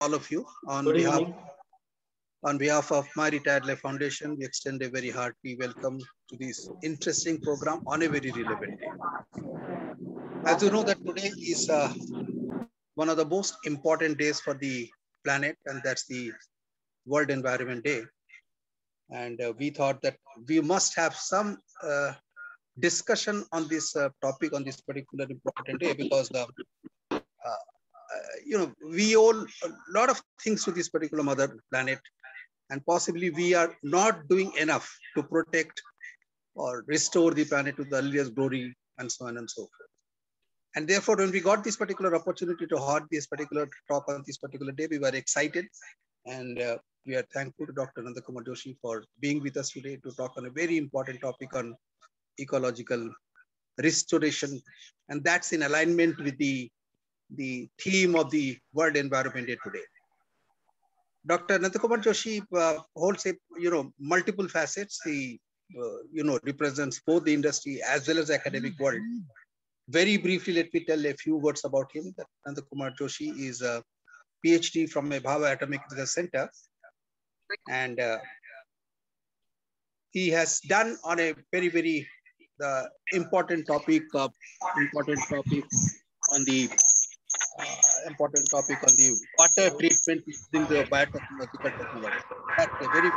all of you. Good evening. On behalf of My Retired Life Foundation, we extend a very hearty welcome to this interesting program on a very relevant day. As you know that today is one of the most important days for the planet, and that's the World Environment Day. And we thought that we must have some discussion on this topic on this particular important day, because we owe a lot of things to this particular mother planet, and possibly we are not doing enough to protect or restore the planet to the earliest glory, and so on and so forth. And therefore, when we got this particular opportunity to hold this particular talk on this particular day, we were excited, and we are thankful to Dr. Nandakumar Joshi for being with us today to talk on a very important topic on ecological restoration, and that's in alignment with the theme of the World Environment Day today. Dr. Nandakumar Joshi holds multiple facets. He represents both the industry as well as the academic world. Very briefly, let me tell a few words about him. That Nandakumar Joshi is a PhD from a Bhabha Atomic Research Center, and he has done on a very important topic on the water treatment using the biotechnological technology. That's a very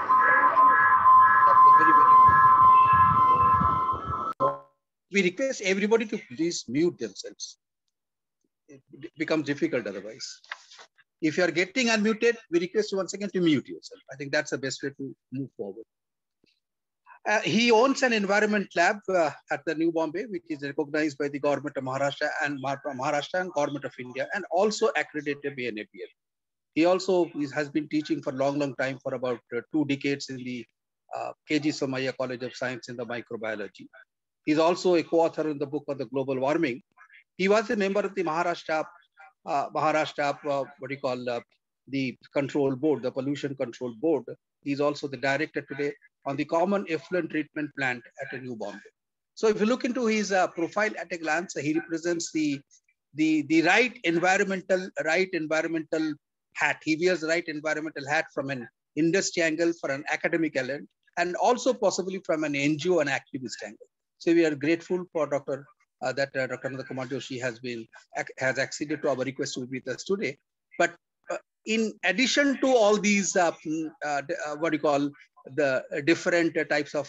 we request everybody to please mute themselves. It becomes difficult otherwise. If you are getting unmuted, we request you once again to mute yourself. I think that's the best way to move forward. He owns an environment lab at the New Bombay, which is recognized by the government of Maharashtra and government of India, and also accredited by NABL. He also has been teaching for a long time, for about 2 decades in the KG Somaiya College of Science in the microbiology. He's also a co-author in the book on the global warming. He was a member of the Maharashtra the control board, the pollution control board. He's also the director today on the common effluent treatment plant at New Bombay. So if you look into his profile at a glance, he represents the right environmental hat. He wears the right environmental hat from an industry angle, for an academic angle, and also possibly from an NGO and activist angle. So we are grateful for Dr. Nandakumar Joshi has acceded to our request to be with us today. But in addition to all these, the different types of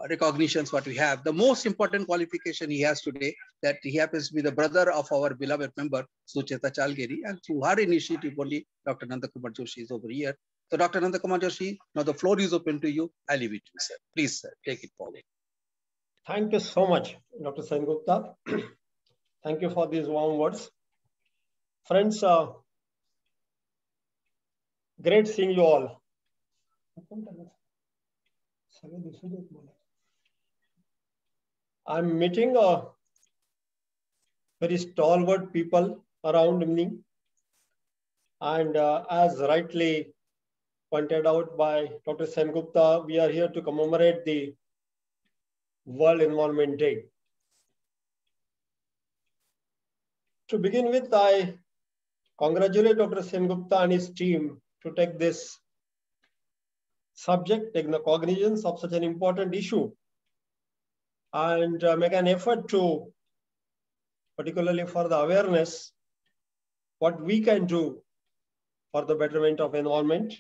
recognitions what we have, the most important qualification he has today, that he happens to be the brother of our beloved member Sucheta Chalgeri, and through her initiative only Dr. Nandakumar Joshi is over here. So Dr. Nandakumar Joshi, now the floor is open to you. I leave it to you, sir. Please, sir, take it forward. Thank you so much, Dr. Sengupta. Thank you for these warm words. Friends, great seeing you all. I'm meeting very stalwart people around me. And as rightly pointed out by Dr. Sengupta, we are here to commemorate the World Environment Day. To begin with, I congratulate Dr. Sengupta and his team to take this subject, take the cognizance of such an important issue, and make an effort to, particularly for the awareness, what we can do for the betterment of environment,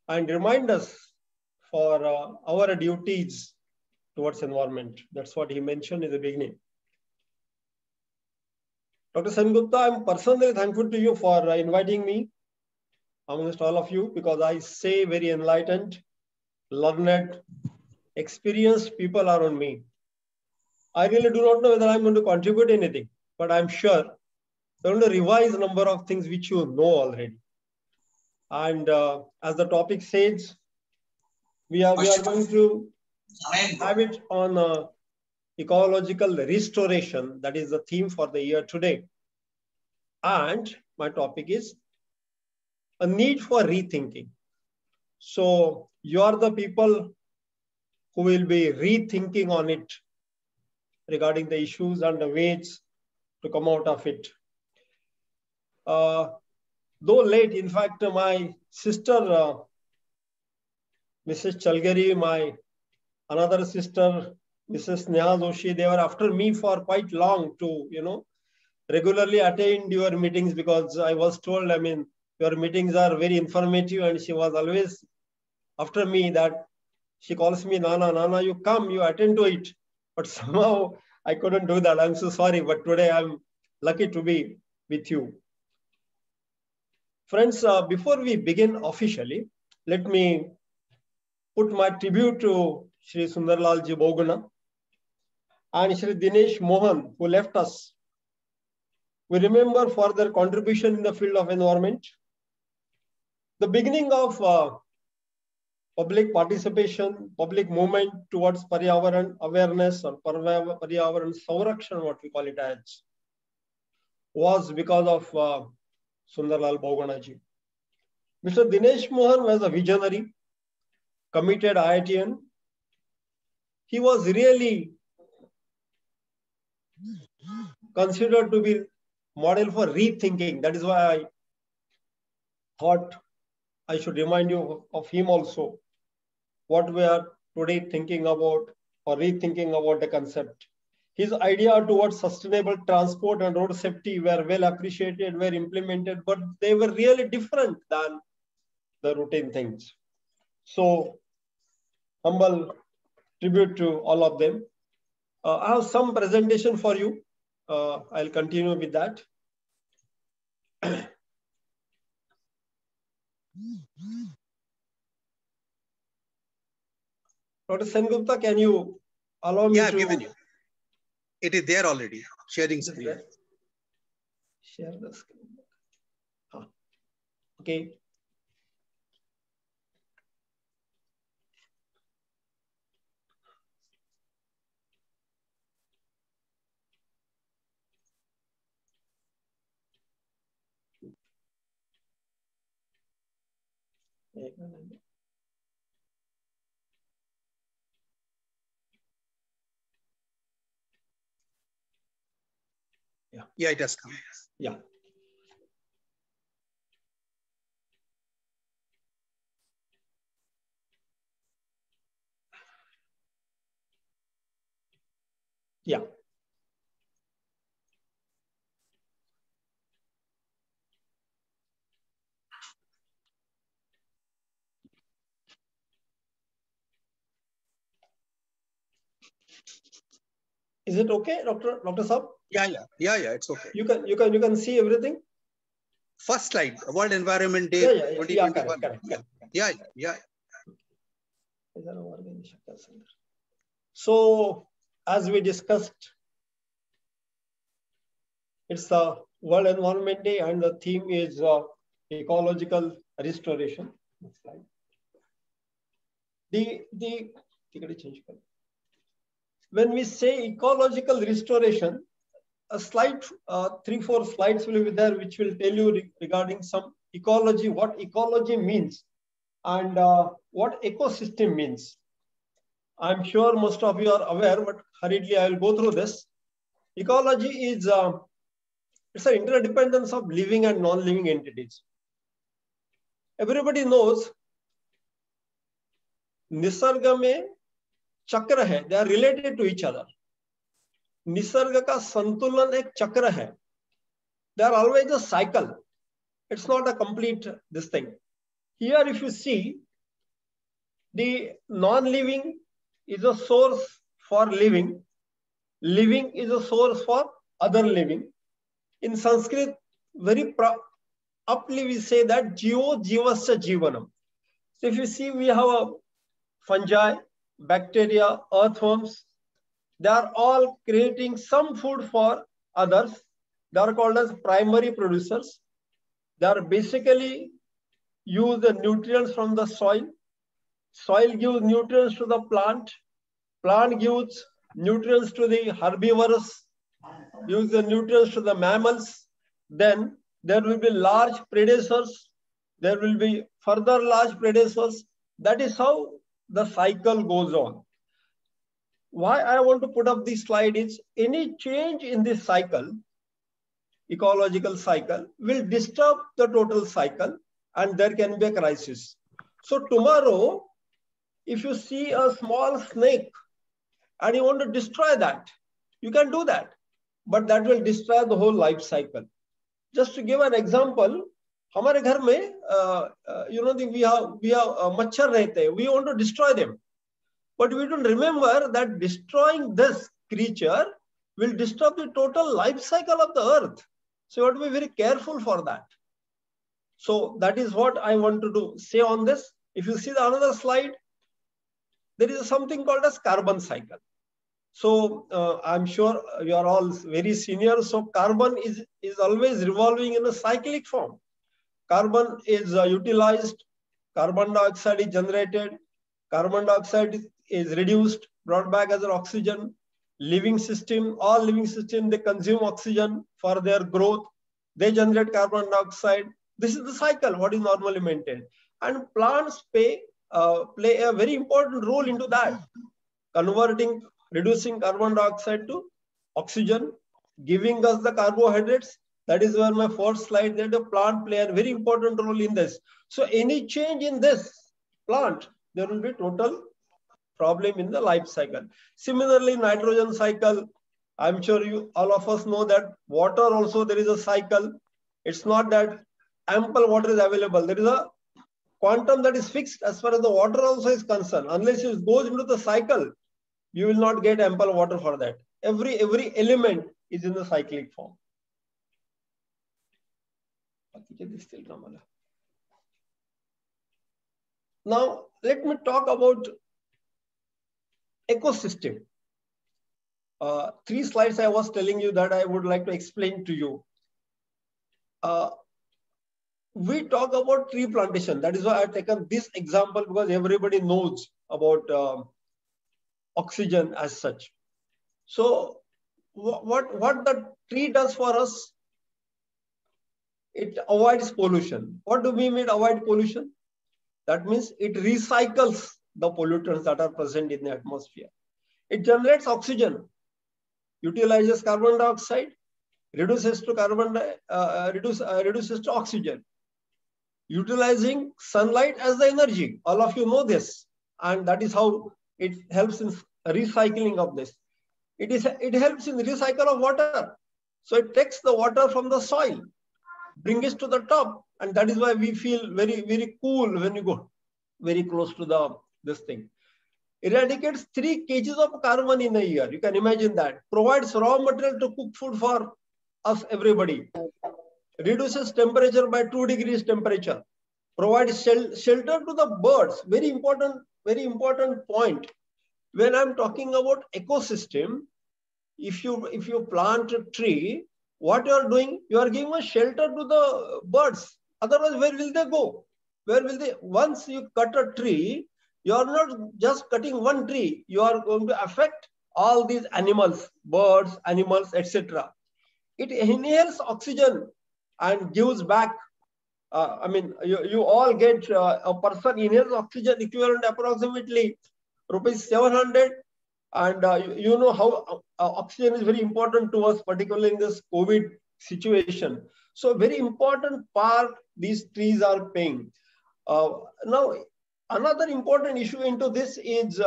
and remind us for our duties towards environment. That's what he mentioned in the beginning. Dr. Sengupta, I'm personally thankful to you for inviting me amongst all of you, because I say very enlightened, learned, experienced people around me. I really do not know whether I'm going to contribute anything, but I'm sure I'm going to revise a number of things which you know already. And as the topic says, we are going to have it on ecological restoration. That is the theme for the year today. And my topic is a need for rethinking. So you are the people who will be rethinking on it regarding the issues and the ways to come out of it. though late, in fact, my sister, Mrs. Chalgari, my another sister, Mrs. Neha Joshi, they were after me for quite long to, regularly attend your meetings, because I was told, I mean, your meetings are very informative, and she was always after me that she calls me, Nana, Nana, you come, you attend to it. But somehow I couldn't do that. I'm so sorry, but today I'm lucky to be with you. Friends, before we begin officially, let me put my tribute to Shri Sundarlalji Boguna and Shri Dinesh Mohan, who left us. We remember for their contribution in the field of environment. The beginning of public participation, public movement towards Paryavaran awareness or Paryavaran Saurakshan, what we call it as, was because of Sundarlal Boguna ji. Mr. Dinesh Mohan was a visionary, committed IITian. He was really considered to be model for rethinking. That is why I thought I should remind you of him also. What we are today thinking about or rethinking about the concept. His idea towards sustainable transport and road safety were well appreciated, were implemented, but they were really different than the routine things. So, humble tribute to all of them. I have some presentation for you. I'll continue with that. Dr. Sengupta, can you allow me to... I've given you. It is there already. Sharing screen. Share the screen. Okay. Yeah, it has come. Yeah. Yeah. Is it okay, Dr. Saab? Yeah, it's okay. You can see everything? First slide, World Environment Day 2021. Correct. Yeah. So, as we discussed, it's the World Environment Day and the theme is ecological restoration. Next slide. When we say ecological restoration, a slide, 3-4 slides will be there, which will tell you regarding some ecology, what ecology means and what ecosystem means. I'm sure most of you are aware, but hurriedly I will go through this. Ecology is it's an interdependence of living and non-living entities. Everybody knows Nisarga में चक्र है, they are related to each other. Nisarga का संतुलन एक चक्र है. They are always a cycle. It's not a complete this thing. Here, if you see, the non-living is a source for living. Living is a source for other living. In Sanskrit, very aptly we say that Jivo Jivasya Jivanam. So if you see, we have a fungi, bacteria, earthworms. They are all creating some food for others. They are called as primary producers. They are basically use the nutrients from the soil. Soil gives nutrients to the plant. Plant gives nutrients to the herbivores, gives the nutrients to the mammals. Then there will be large predators. There will be further large predators. That is how the cycle goes on. Why I want to put up this slide is any change in this cycle ecological cycle will disturb the total cycle and there can be a crisis. So tomorrow, if you see a small snake and you want to destroy that, you can do that, but that will destroy the whole life cycle. Just to give an example, हमारे घर में we have मच्छर रहते हैं, we want to destroy them, but we don't remember that destroying this creature will disturb the total life cycle of the earth. So you have to be very careful for that. So that is what I want to say on this. If you see the another slide, there is something called as carbon cycle. So I'm sure you are all very senior. So carbon is always revolving in a cyclic form. Carbon is utilized, carbon dioxide is generated, carbon dioxide is reduced, brought back as an oxygen. Living system, all living systems, they consume oxygen for their growth. They generate carbon dioxide. This is the cycle, what is normally maintained. And plants play a very important role into that, reducing carbon dioxide to oxygen, giving us the carbohydrates. That is where my first slide, that the plant play a very important role in this. So any change in this plant, there will be total problem in the life cycle. Similarly, nitrogen cycle, I'm sure you all of us know that water also there is a cycle. It's not that ample water is available. There is a quantum that is fixed as far as the water also is concerned. Unless it goes into the cycle, you will not get ample water for that. Every element is in the cyclic form. Now, let me talk about ecosystem. 3 slides I was telling you that I would like to explain to you. We talk about tree plantation. That is why I've taken this example, because everybody knows about oxygen as such. So what the tree does for us, it avoids pollution. What do we mean avoid pollution? That means it recycles the pollutants that are present in the atmosphere. It generates oxygen, utilizes carbon dioxide, reduces to oxygen, utilizing sunlight as the energy. All of you know this, and that is how it helps in recycling of this. It helps in the recycle of water. So it takes the water from the soil, brings it to the top, and that is why we feel very, very cool when you go very close to this thing. Eradicates 3 kg of carbon in a year. You can imagine that. Provides raw material to cook food for us, everybody. Reduces temperature by 2 degrees temperature. Provides shelter to the birds. Very important point. When I'm talking about ecosystem, if you plant a tree, what you are doing, you are giving a shelter to the birds. Otherwise, where will they go? Where will they? Once you cut a tree, you are not just cutting one tree. You are going to affect all these animals, birds, animals, etc. It inhales oxygen and gives back. You all get a person inhales oxygen equivalent approximately ₹700. And you know how oxygen is very important to us, particularly in this COVID situation. So very important part these trees are playing. Now, another important issue into this is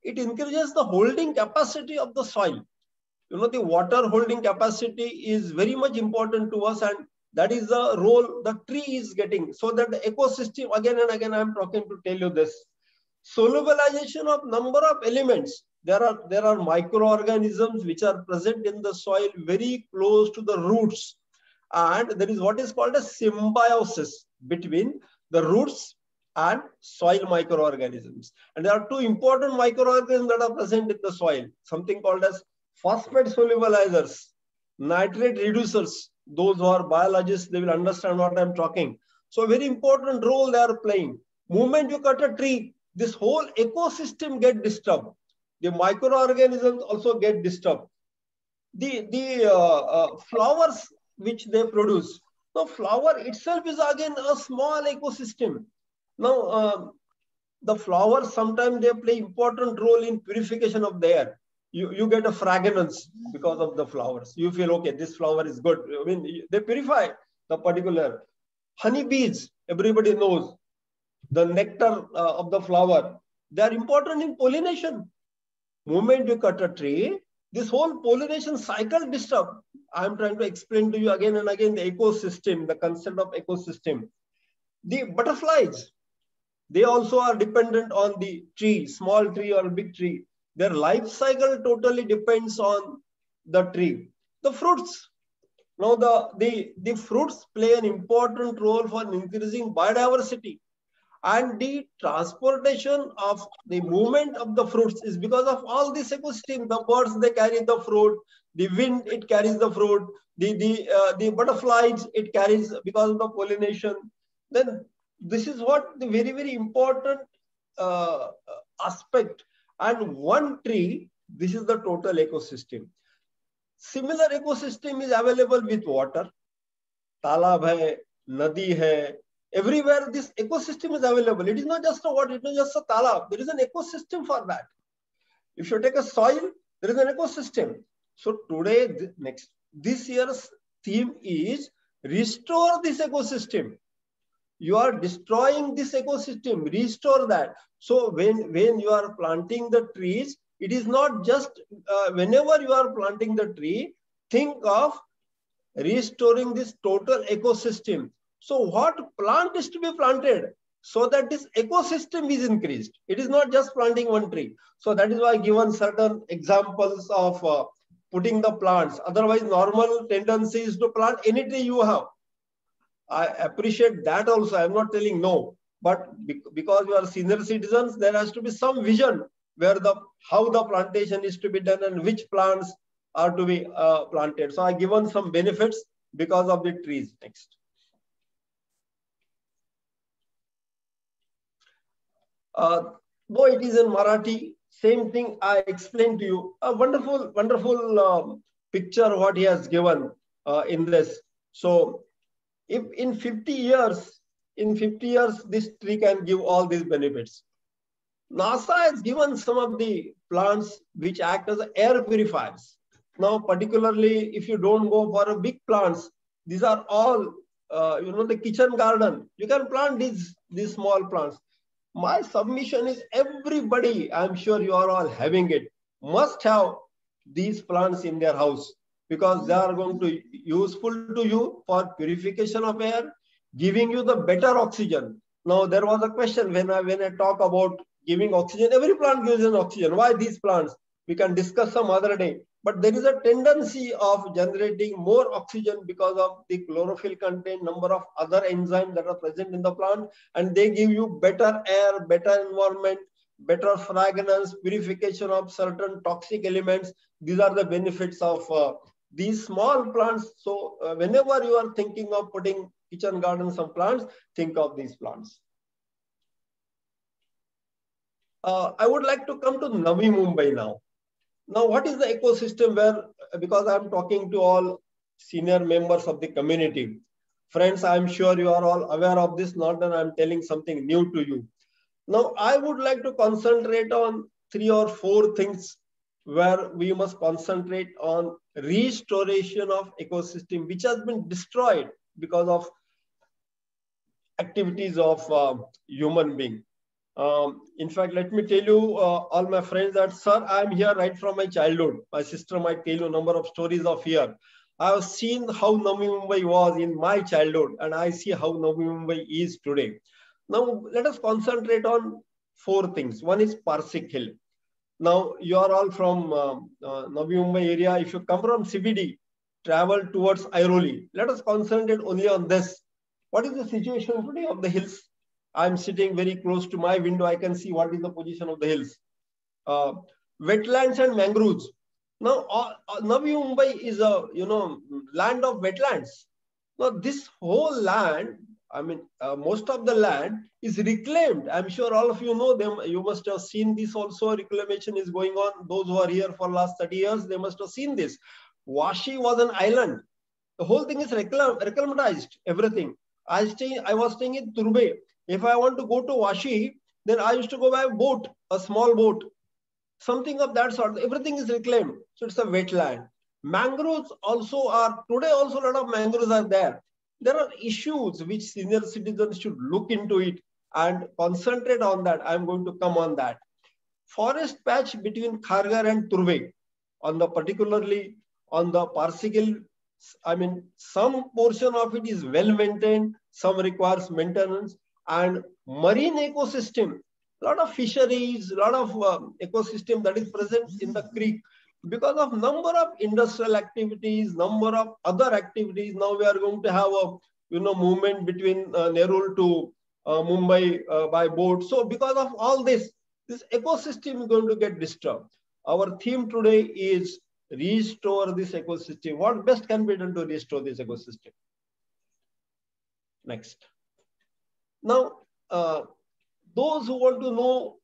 it increases the holding capacity of the soil. You know, the water holding capacity is very much important to us, and that is the role the tree is getting. So that the ecosystem, again and again, I'm talking to tell you this. Solubilization of number of elements. There are microorganisms which are present in the soil very close to the roots. And there is what is called a symbiosis between the roots and soil microorganisms. And there are 2 important microorganisms that are present in the soil, something called as phosphate solubilizers, nitrate reducers. Those who are biologists, they will understand what I'm talking. So a very important role they are playing. Moment you cut a tree, this whole ecosystem get disturbed. The microorganisms also get disturbed. The flowers which they produce. So flower itself is again a small ecosystem. Now, the flowers sometimes they play important role in purification of the air. you get a fragrance because of the flowers. You feel, okay, this flower is good. I mean, they purify the particular honeybees. Everybody knows the nectar of the flower. They are important in pollination. Moment you cut a tree, this whole pollination cycle disturbed. I'm trying to explain to you again and again the ecosystem, the concept of ecosystem. The butterflies, they also are dependent on the tree, small tree or big tree. Their life cycle totally depends on the tree. The fruits, now the fruits play an important role for increasing biodiversity. And the transportation of the movement of the fruits is because of all this ecosystem. The birds, they carry the fruit, the wind, it carries the fruit, the butterflies, it carries because of the pollination. Then this is what the very, very important uh, aspect. And one tree, this is the total ecosystem. Similar ecosystem is available with water. Talab hai, nadi hai, everywhere this ecosystem is available. It is not just a water, it is not just a talab. There is an ecosystem for that. If you take a soil, there is an ecosystem. So today, this year's theme is restore this ecosystem. You are destroying this ecosystem, restore that. So when you are planting the trees, it is not just whenever you are planting the tree, think of restoring this total ecosystem. So what plant is to be planted so that this ecosystem is increased? It is not just planting one tree. So that is why given certain examples of putting the plants. Otherwise, normal tendency is to plant any tree you have. I appreciate that also. I'm not telling no. But because you are senior citizens, there has to be some vision where how the plantation is to be done and which plants are to be planted. So I given some benefits because of the trees. Next. Though it is in Marathi, same thing I explained to you. A wonderful, wonderful picture what he has given in this. So if in 50 years, this tree can give all these benefits. NASA has given some of the plants which act as air purifiers. Now, particularly if you don't go for a big plants, these are all, the kitchen garden. You can plant these small plants. My submission is everybody, I'm sure you are all having it, must have these plants in their house because they are going to be useful to you for purification of air, giving you the better oxygen. Now, there was a question when I talk about giving oxygen, every plant gives an oxygen. Why these plants? We can discuss some other day. But there is a tendency of generating more oxygen because of the chlorophyll content, number of other enzymes that are present in the plant, and they give you better air, better environment, better fragrance, purification of certain toxic elements. These are the benefits of these small plants. So whenever you are thinking of putting kitchen garden some plants, think of these plants. I would like to come to Navi Mumbai now. Now, what is the ecosystem where, because I'm talking to all senior members of the community, friends, I'm sure you are all aware of this, not that I'm telling something new to you. Now, I would like to concentrate on 3 or 4 things where we must concentrate on restoration of ecosystem, which has been destroyed because of activities of human being. In fact, let me tell you, all my friends, that, sir, I'm here right from my childhood. My sister might tell you a number of stories of here. I have seen how Navi Mumbai was in my childhood, and I see how Navi Mumbai is today. Now, let us concentrate on 4 things. One is Parsik Hill. Now, you are all from Navi Mumbai area. If you come from CBD, travel towards Airoli. Let us concentrate only on this. What is the situation today of the hills? I'm sitting very close to my window. I can see what is the position of the hills. Wetlands and mangroves. Now, Navi Mumbai is a land of wetlands. Now, this whole land, I mean, most of the land is reclaimed. I'm sure all of you know them. You must have seen this also. Reclamation is going on. Those who are here for last 30 years, they must have seen this. Vashi was an island. The whole thing is reclamatized, everything. I was staying in Turbe. If I want to go to Vashi, then I used to go by a boat, a small boat. something of that sort. Everything is reclaimed. So it's a wetland. Mangroves also are, today also a lot of mangroves are there. There are issues which senior citizens should look into it and concentrate on that. I'm going to come on that. Forest patch between Kharghar and Turve, on the particularly on the Parsikil, I mean, some portion of it is well maintained, some requires maintenance, and marine ecosystem, a lot of fisheries, a lot of ecosystem that is present in the creek because of number of industrial activities, number of other activities. Now we are going to have a movement between Nerul to Mumbai by boat. So because of all this ecosystem is going to get disturbed. Our theme today is restore this ecosystem. What best can be done to restore this ecosystem? Next. Now, those who want to know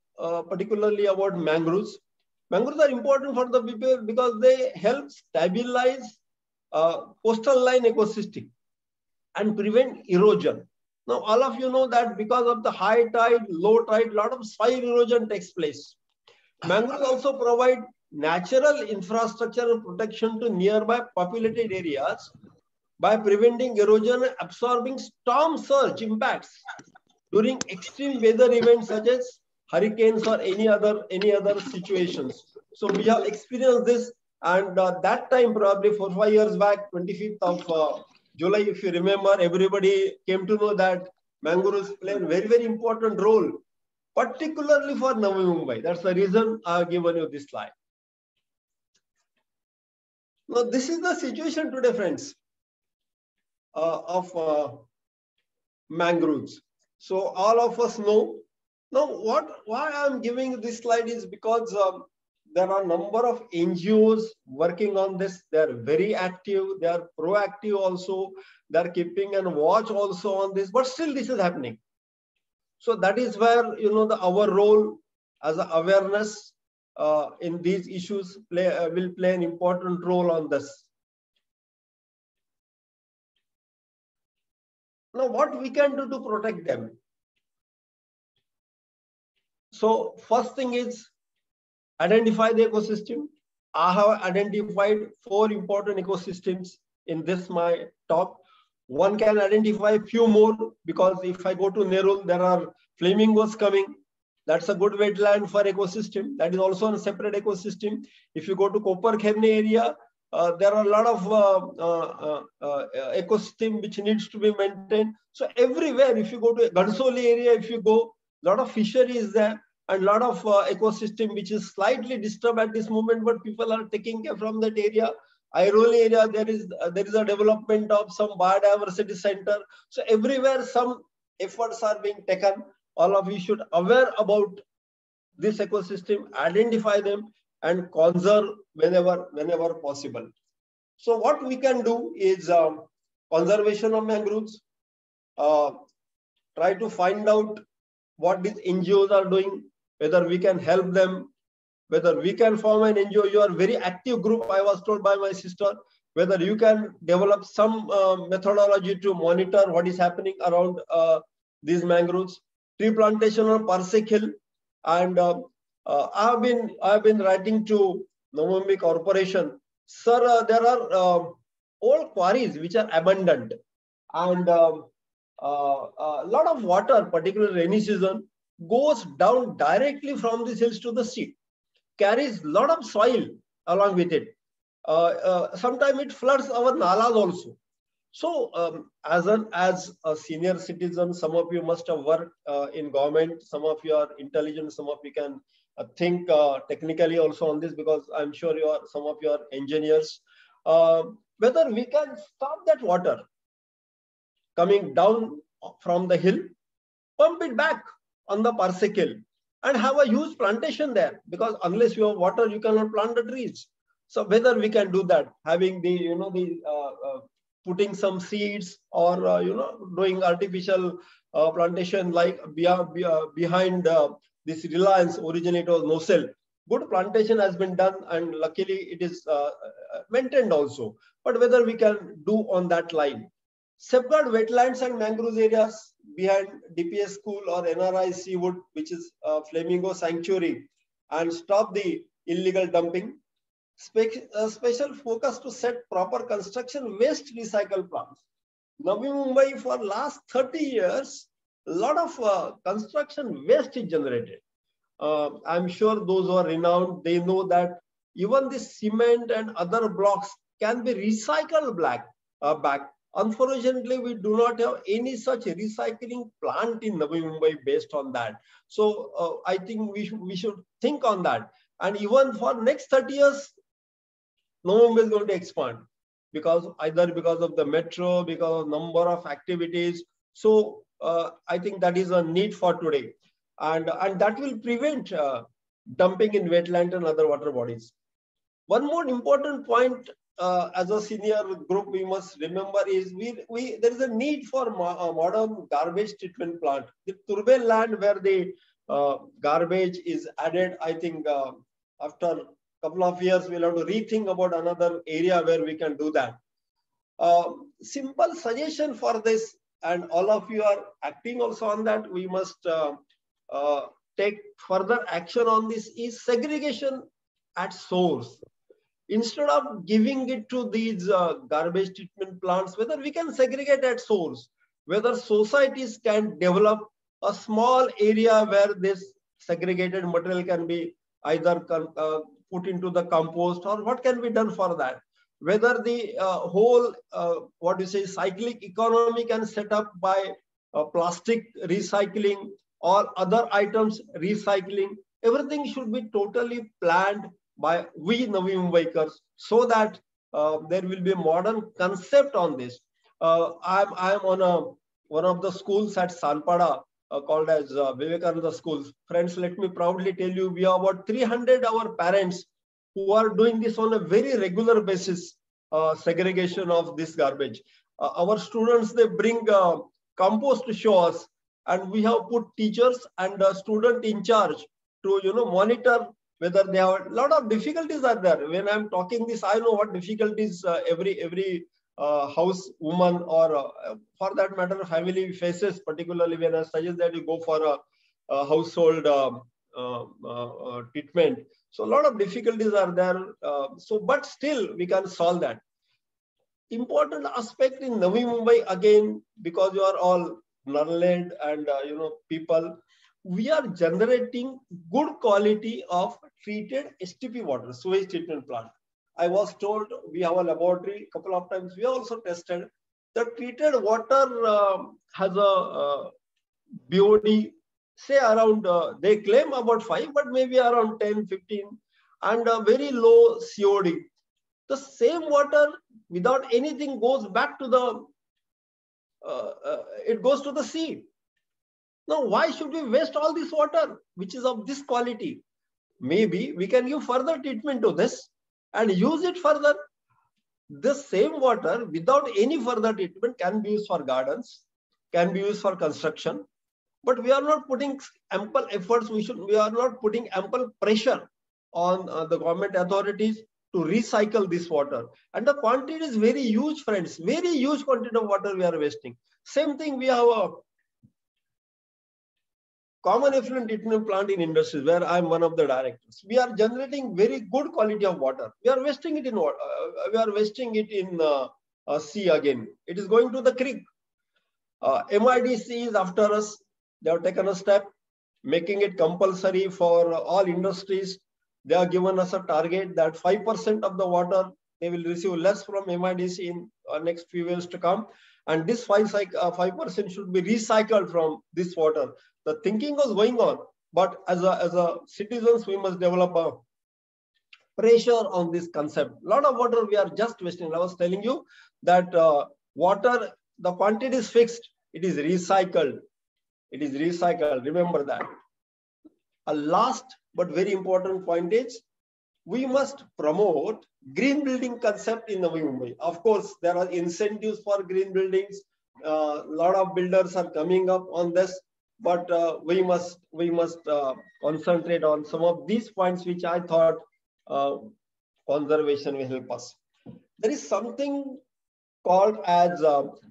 particularly about mangroves, mangroves are important for the people because they help stabilize coastal line ecosystem and prevent erosion. Now, all of you know that because of the high tide, low tide, a lot of soil erosion takes place. Mangroves also provide natural infrastructure and protection to nearby populated areas by preventing erosion and absorbing storm surge impacts during extreme weather events such as hurricanes or any other situations. So we have experienced this, and that time probably 4 or 5 years back, 25th of July, if you remember, everybody came to know that mangroves play a very, very important role, particularly for Navi Mumbai. That's the reason I have given you this slide. Now, this is the situation today, friends, of mangroves. So all of us know. Now, why I'm giving this slide is because there are a number of NGOs working on this. They are very active. They are proactive also. They are keeping a watch also on this. But still, this is happening. So that is where our role as an awareness in these issues will play an important role on this. Now, what we can do to protect them? So first thing is identify the ecosystem. I have identified 4 important ecosystems in this my talk. One can identify a few more because if I go to Nerul, there are flamingos coming. That's a good wetland for ecosystem. That is also a separate ecosystem. If you go to Kopar Khemne area, there are a lot of ecosystem which needs to be maintained. So everywhere, if you go to Gadsoli area, if you go, a lot of fishery is there and a lot of ecosystem which is slightly disturbed at this moment, but people are taking care from that area. Airoli area, there is a development of some biodiversity center. So everywhere some efforts are being taken. All of you should aware about this ecosystem, identify them and conserve whenever possible. So what we can do is conservation of mangroves, try to find out what these NGOs are doing, whether we can help them, whether we can form an NGO. You are a very active group, I was told by my sister, whether you can develop some methodology to monitor what is happening around these mangroves. Tree plantation on Parsik Hill, and I have been writing to Navi Mumbai Corporation. Sir, there are old quarries which are abandoned, and a lot of water, particularly rainy season, goes down directly from these hills to the sea, carries a lot of soil along with it. Sometimes it floods our nalas also. So as a senior citizen, some of you must have worked in government, some of you are intelligent, some of you can think technically also on this, because I'm sure some of you are engineers. Whether we can stop that water coming down from the hill, pump it back on the Parsik Hill and have a huge plantation there, because unless you have water, you cannot plant the trees. So whether we can do that, having putting some seeds or doing artificial plantation like behind this Reliance, originally it was Nocel. Good plantation has been done and luckily it is maintained also. But whether we can do on that line. Safeguard wetlands and mangrove areas behind DPS school or NRI Seawood, which is Flamingo Sanctuary. and stop the illegal dumping. Special focus to set proper construction waste recycle plants. Navi Mumbai for last 30 years, a lot of construction waste is generated. I'm sure those who are renowned, they know that even the cement and other blocks can be recycled back. Unfortunately, we do not have any such recycling plant in Navi Mumbai based on that. So I think we should think on that. And even for next 30 years, Navi Mumbai is going to expand either because of the metro, because of number of activities. So I think that is a need for today. And that will prevent dumping in wetland and other water bodies. One more important point as a senior group we must remember is there is a need for a modern garbage treatment plant. The Turbel land where the garbage is added, I think after a couple of years we'll have to rethink about another area where we can do that. Simple suggestion for this, and all of you are acting also on that, we must take further action on this, is segregation at source. Instead of giving it to these garbage treatment plants, whether we can segregate at source, whether societies can develop a small area where this segregated material can be either put into the compost, or what can be done for that. Whether the whole, cyclic economy can set up by plastic recycling or other items recycling, everything should be totally planned by we Navi Mumbaikars, so that there will be a modern concept on this. I'm on one of the schools at Sanpada called as Vivekananda schools. Friends, let me proudly tell you, we have about 300 our parents who are doing this on a very regular basis, segregation of this garbage. Our students, they bring compost to show us, and we have put teachers and a student in charge to monitor whether they have. A lot of difficulties are there. When I'm talking this, I know what difficulties every house woman or for that matter family faces, particularly when I suggest that you go for a household treatment. So a lot of difficulties are there. But still we can solve that. Important aspect in Navi Mumbai, again, because you are all learned and people, we are generating good quality of treated STP water, sewage treatment plant. I was told we have a laboratory, a couple of times we also tested. The treated water has a BOD, say around, they claim about 5, but maybe around 10, 15, and a very low COD. The same water without anything goes back to the, it goes to the sea. Now, why should we waste all this water, which is of this quality? Maybe we can give further treatment to this and use it further. The same water without any further treatment can be used for gardens, can be used for construction, but we are not putting ample efforts. We are not putting ample pressure on the government authorities to recycle this water. And the quantity is very huge, friends, very huge quantity of water we are wasting. Same thing, we have a common effluent treatment plant in industries where I'm one of the directors. We are generating very good quality of water. We are wasting it in water. We are wasting it in sea again. It is going to the creek. MIDC is after us. They have taken a step, making it compulsory for all industries. They have given us a target that 5% of the water they will receive less from MIDC in next few years to come. And this 5% should be recycled from this water. The thinking was going on, but as a citizens, we must develop a pressure on this concept. A lot of water we are just wasting. I was telling you that water, the quantity is fixed. It is recycled. It is recycled. Remember that. A last but very important point is we must promote green building concept in Navi Mumbai. Of course, there are incentives for green buildings. A lot of builders are coming up on this. But we must concentrate on some of these points which I thought conservation will help us. There is something called as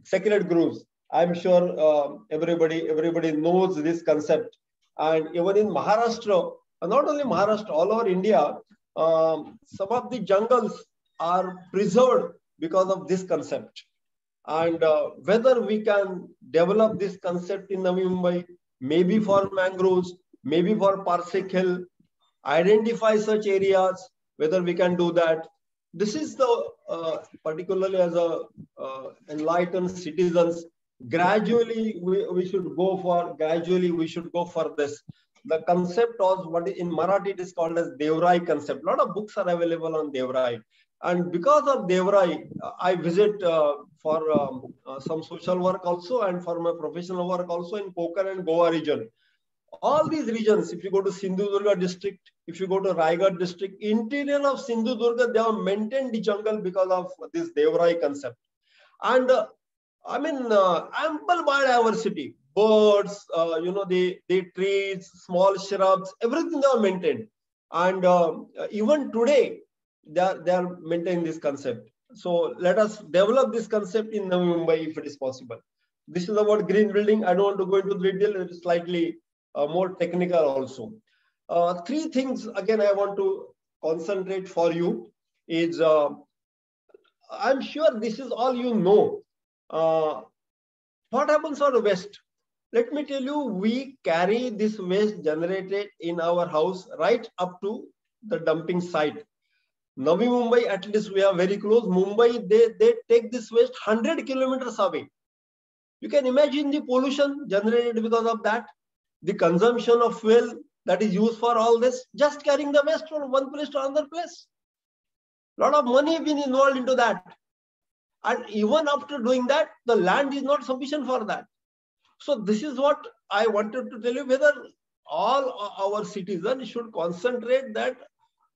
sacred groves. I'm sure everybody knows this concept. And even in Maharashtra, not only Maharashtra, all over India, some of the jungles are preserved because of this concept. And whether we can develop this concept in Navi Mumbai, maybe for mangroves, maybe for Parsik Hill, identify such areas, whether we can do that. This is the, particularly as a enlightened citizens, gradually we should go for this. The concept was what in Marathi it is called as Devrai concept. A lot of books are available on Devrai. And because of Devrai, I visit for some social work also and for my professional work also in Konkan and Goa region. All these regions, if you go to Sindhudurga district, if you go to Raigad district, interior of Sindhudurga, they have maintained the jungle because of this Devrai concept. And ample biodiversity, birds, the trees, small shrubs, everything they are maintained. And even today, they are maintaining this concept. So let us develop this concept in Navi Mumbai if it is possible. This is about green building. I don't want to go into the detail. It is slightly more technical also. Three things, again, I want to concentrate for you is, I'm sure this is all you know. What happens on the waste? Let me tell you, we carry this waste generated in our house right up to the dumping site. Navi Mumbai, at least we are very close. Mumbai, they take this waste 100 kilometers away. You can imagine the pollution generated because of that, the consumption of fuel that is used for all this, just carrying the waste from one place to another place. A lot of money has been involved into that. And even after doing that, the land is not sufficient for that. So this is what I wanted to tell you, whether all our citizens should concentrate that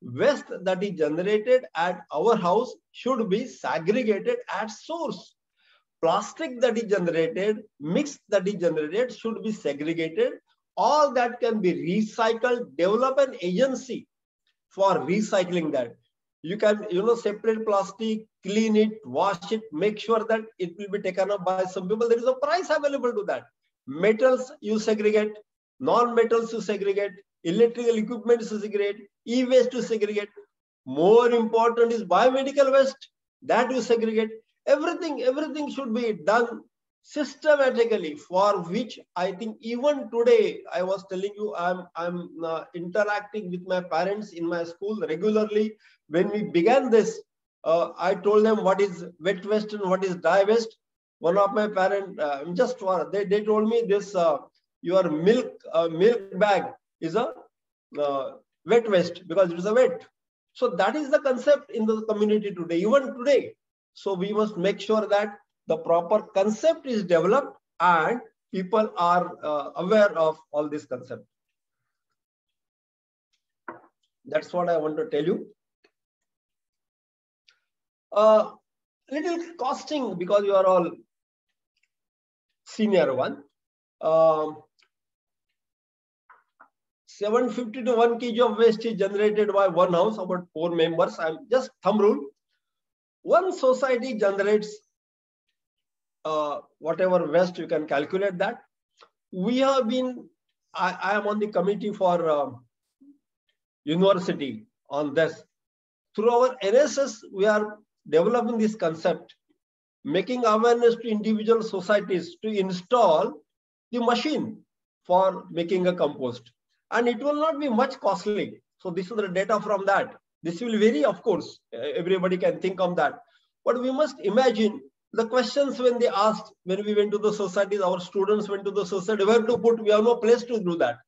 waste that is generated at our house should be segregated at source. Plastic that is generated, mix that is generated should be segregated. All that can be recycled. Develop an agency for recycling that. You can, separate plastic, clean it, wash it, make sure that it will be taken up by some people. There is a price available to that. Metals you segregate, non-metals you segregate, electrical equipment you segregate, e-waste you segregate. More important is biomedical waste, that you segregate. Everything should be done systematically, for which I think even today, I was telling you, I'm interacting with my parents in my school regularly. When we began this, I told them what is wet waste and what is dry waste. One of my parents, they told me this, your milk bag is a wet waste because it is a wet. So that is the concept in the community today, even today. So we must make sure that the proper concept is developed and people are aware of all this concept. That's what I want to tell you. Little costing, because you are all senior one. 750 to 1 kg of waste is generated by one house, about 4 members. I'm just thumb rule. One society generates whatever waste, you can calculate that. We have been, I am on the committee for university on this. Through our NSS, we are developing this concept, making awareness to individual societies to install the machine for making a compost. And it will not be much costly. So this is the data from that. This will vary, of course. Everybody can think of that. But we must imagine the questions when they asked, when we went to the societies, our students went to the society, where to put, we have no place to do that.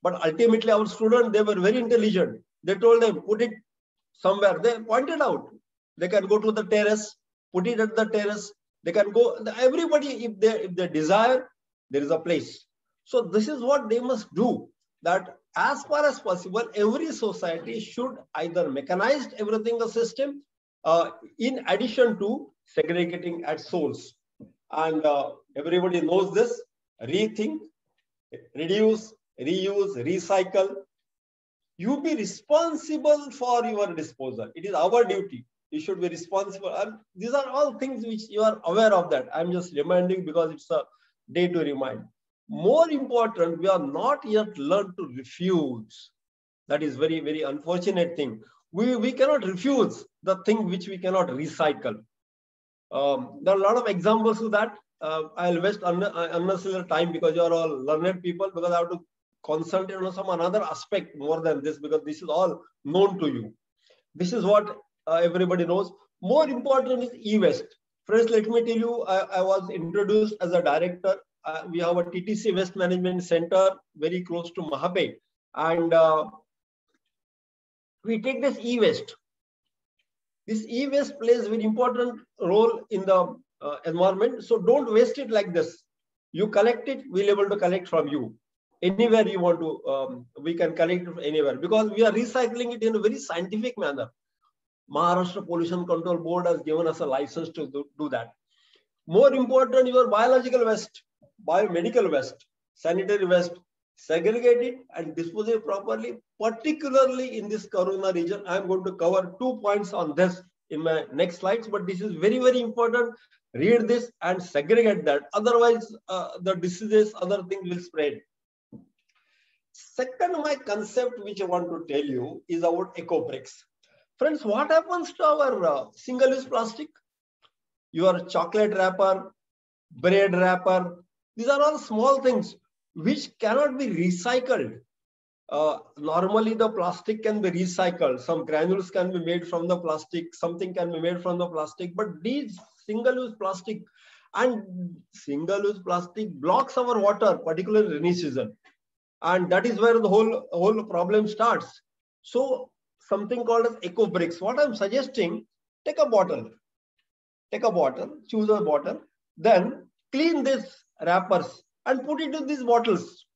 But ultimately our students, they were very intelligent. They told them, put it somewhere. They pointed out. They can go to the terrace, put it at the terrace. They can go, everybody, if they desire, there is a place. So this is what they must do, that as far as possible, every society should either mechanize everything a system, in addition to segregating at source. And everybody knows this: rethink, reduce, reuse, recycle. You be responsible for your disposal. It is our duty. You should be responsible. And these are all things which you are aware of that. I'm just reminding because it's a day to remind. More important, we are not yet learned to refuse. That is very, very unfortunate thing. We cannot refuse the thing which we cannot recycle. There are a lot of examples of that. I'll waste unnecessary time because you are all learned people, because I have to concentrate on some another aspect more than this, because this is all known to you. This is what everybody knows. More important is e-waste. Friends, let me tell you, I was introduced as a director. We have a TTC Waste Management Center very close to Mahape, and we take this e-waste. This e-waste plays a very important role in the environment. So don't waste it like this. You collect it, we'll be able to collect from you. Anywhere you want to, we can collect it anywhere, because we are recycling it in a very scientific manner. Maharashtra Pollution Control Board has given us a license to do that. More important, your biological waste, biomedical waste, sanitary waste, segregate it and dispose it properly, particularly in this Corona region. I'm going to cover 2 points on this in my next slides, but this is very, very important. Read this and segregate that. Otherwise, the diseases, other things will spread. Second, my concept which I want to tell you is about eco bricks. Friends, what happens to our single-use plastic? Your chocolate wrapper, bread wrapper, these are all small things which cannot be recycled. Normally, the plastic can be recycled. Some granules can be made from the plastic, something can be made from the plastic, but these single-use plastic blocks our water, particularly rainy season. And that is where the whole problem starts. So something called as eco bricks. What I'm suggesting, take a bottle, choose a bottle, then clean these wrappers and put it in these bottles.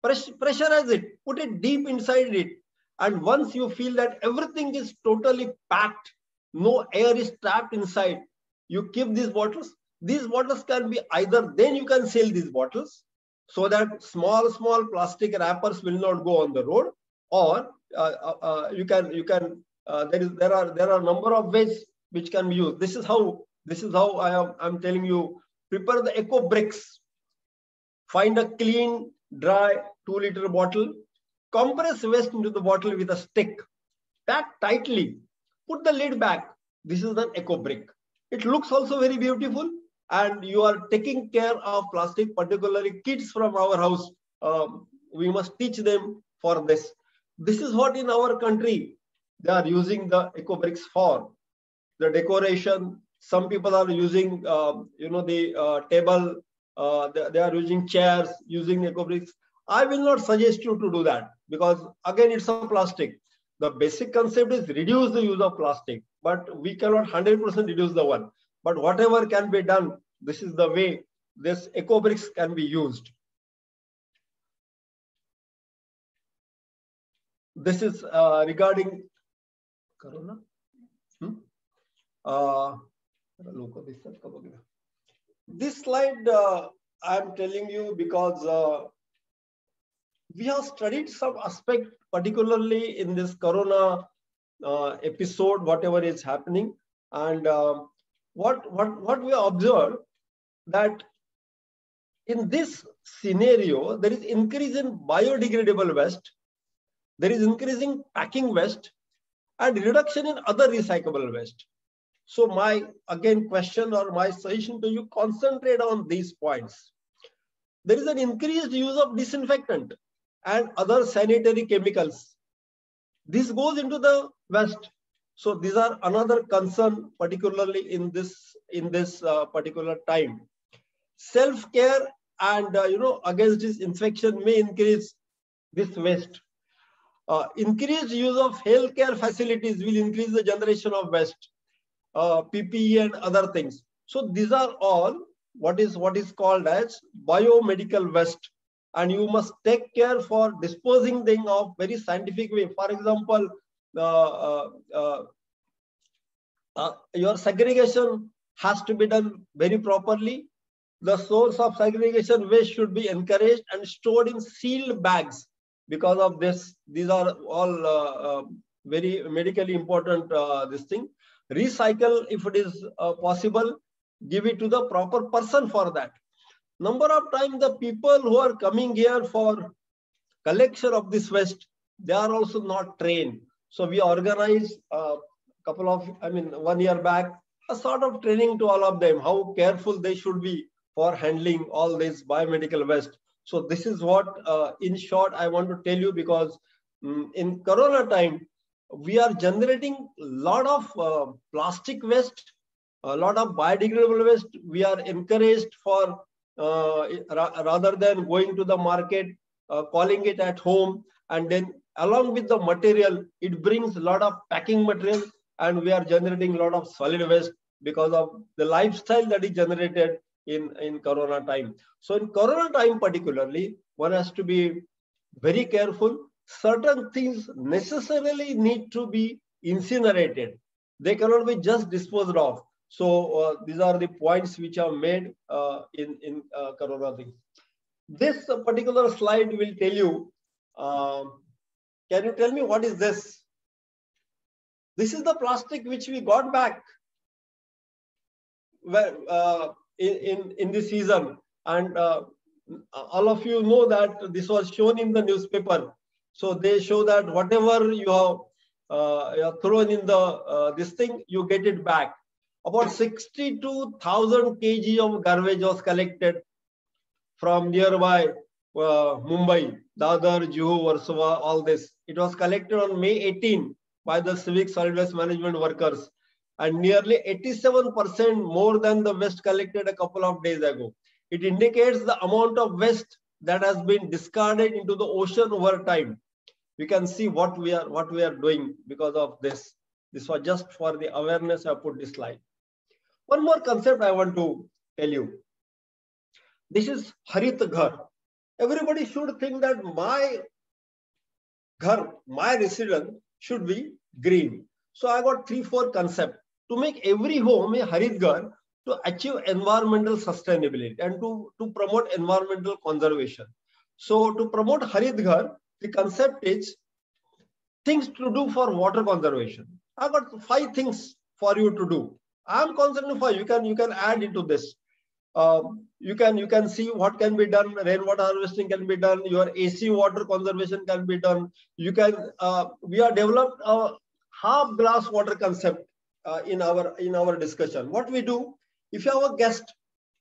Pressurize it, put it deep inside it. And once you feel that everything is totally packed, no air is trapped inside, you keep these bottles. These bottles can be either, then you can sell these bottles so that small plastic wrappers will not go on the road, or there are a number of ways which can be used. This is how I'm telling you, prepare the eco bricks. Find a clean, dry 2-liter bottle, compress waste into the bottle with a stick, pack tightly, put the lid back. This is an eco brick. It looks also very beautiful, and you are taking care of plastic, particularly kids from our house. We must teach them for this. This is what in our country they are using the eco bricks for. The decoration. Some people are using, the table. They are using chairs, using eco bricks. I will not suggest you to do that, because again, it's a plastic. The basic concept is reduce the use of plastic, but we cannot 100% reduce the one. But whatever can be done, this is the way this eco bricks can be used. This is regarding Corona. This slide I'm telling you because we have studied some aspect, particularly in this Corona episode, whatever is happening, and what we observed, that in this scenario there is increase in biodegradable waste, there is increasing packing waste, and reduction in other recyclable waste. So my question or my suggestion to you, concentrate on these points. There is an increased use of disinfectant and other sanitary chemicals. This goes into the waste. So these are another concern, particularly in this particular time. Self-care and against this infection may increase this waste. Increased use of healthcare facilities will increase the generation of waste, PPE and other things. So these are all what is called as biomedical waste, and you must take care for disposing them of very scientific way. For example, your segregation has to be done very properly. The source of segregation waste should be encouraged and stored in sealed bags. Because of this, these are all very medically important. This thing, recycle if it is possible. Give it to the proper person for that. Number of times the people who are coming here for collection of this waste, they are also not trained. So we organized a couple of, 1 year back, a sort of training to all of them, how careful they should be for handling all this biomedical waste. So this is what, in short, I want to tell you, because in Corona time, we are generating a lot of plastic waste, a lot of biodegradable waste. We are encouraged for, rather than going to the market, calling it at home, and then along with the material, it brings a lot of packing material, and we are generating a lot of solid waste because of the lifestyle that is generated in Corona time. So in Corona time particularly, one has to be very careful. Certain things necessarily need to be incinerated. They cannot be just disposed of. So these are the points which are made in Corona thing. This particular slide will tell you, can you tell me what is this? This is the plastic which we got back in this season. And all of you know that this was shown in the newspaper. So they show that whatever you have thrown in the this thing, you get it back. About 62,000 kg of garbage was collected from nearby Mumbai, Dadar, Juhu, Warsaw, all this. It was collected on May 18 by the civic solid waste management workers, and nearly 87% more than the waste collected a couple of days ago. It indicates the amount of waste that has been discarded into the ocean over time. We can see what we are doing because of this. This was just for the awareness. I put this slide. One more concept I want to tell you. This is Harit Ghar. Everybody should think that my ghar, my residence should be green. So I got 3-4 concepts to make every home a Harit Ghar, to achieve environmental sustainability and to promote environmental conservation. So to promote Harit Ghar, the concept is things to do for water conservation. I got 5 things for you to do. I am concentrating 5. You can add into this. You can see what can be done. Rainwater harvesting can be done. Your AC water conservation can be done. You can. We have developed a half glass water concept in our discussion. What we do, if you have a guest,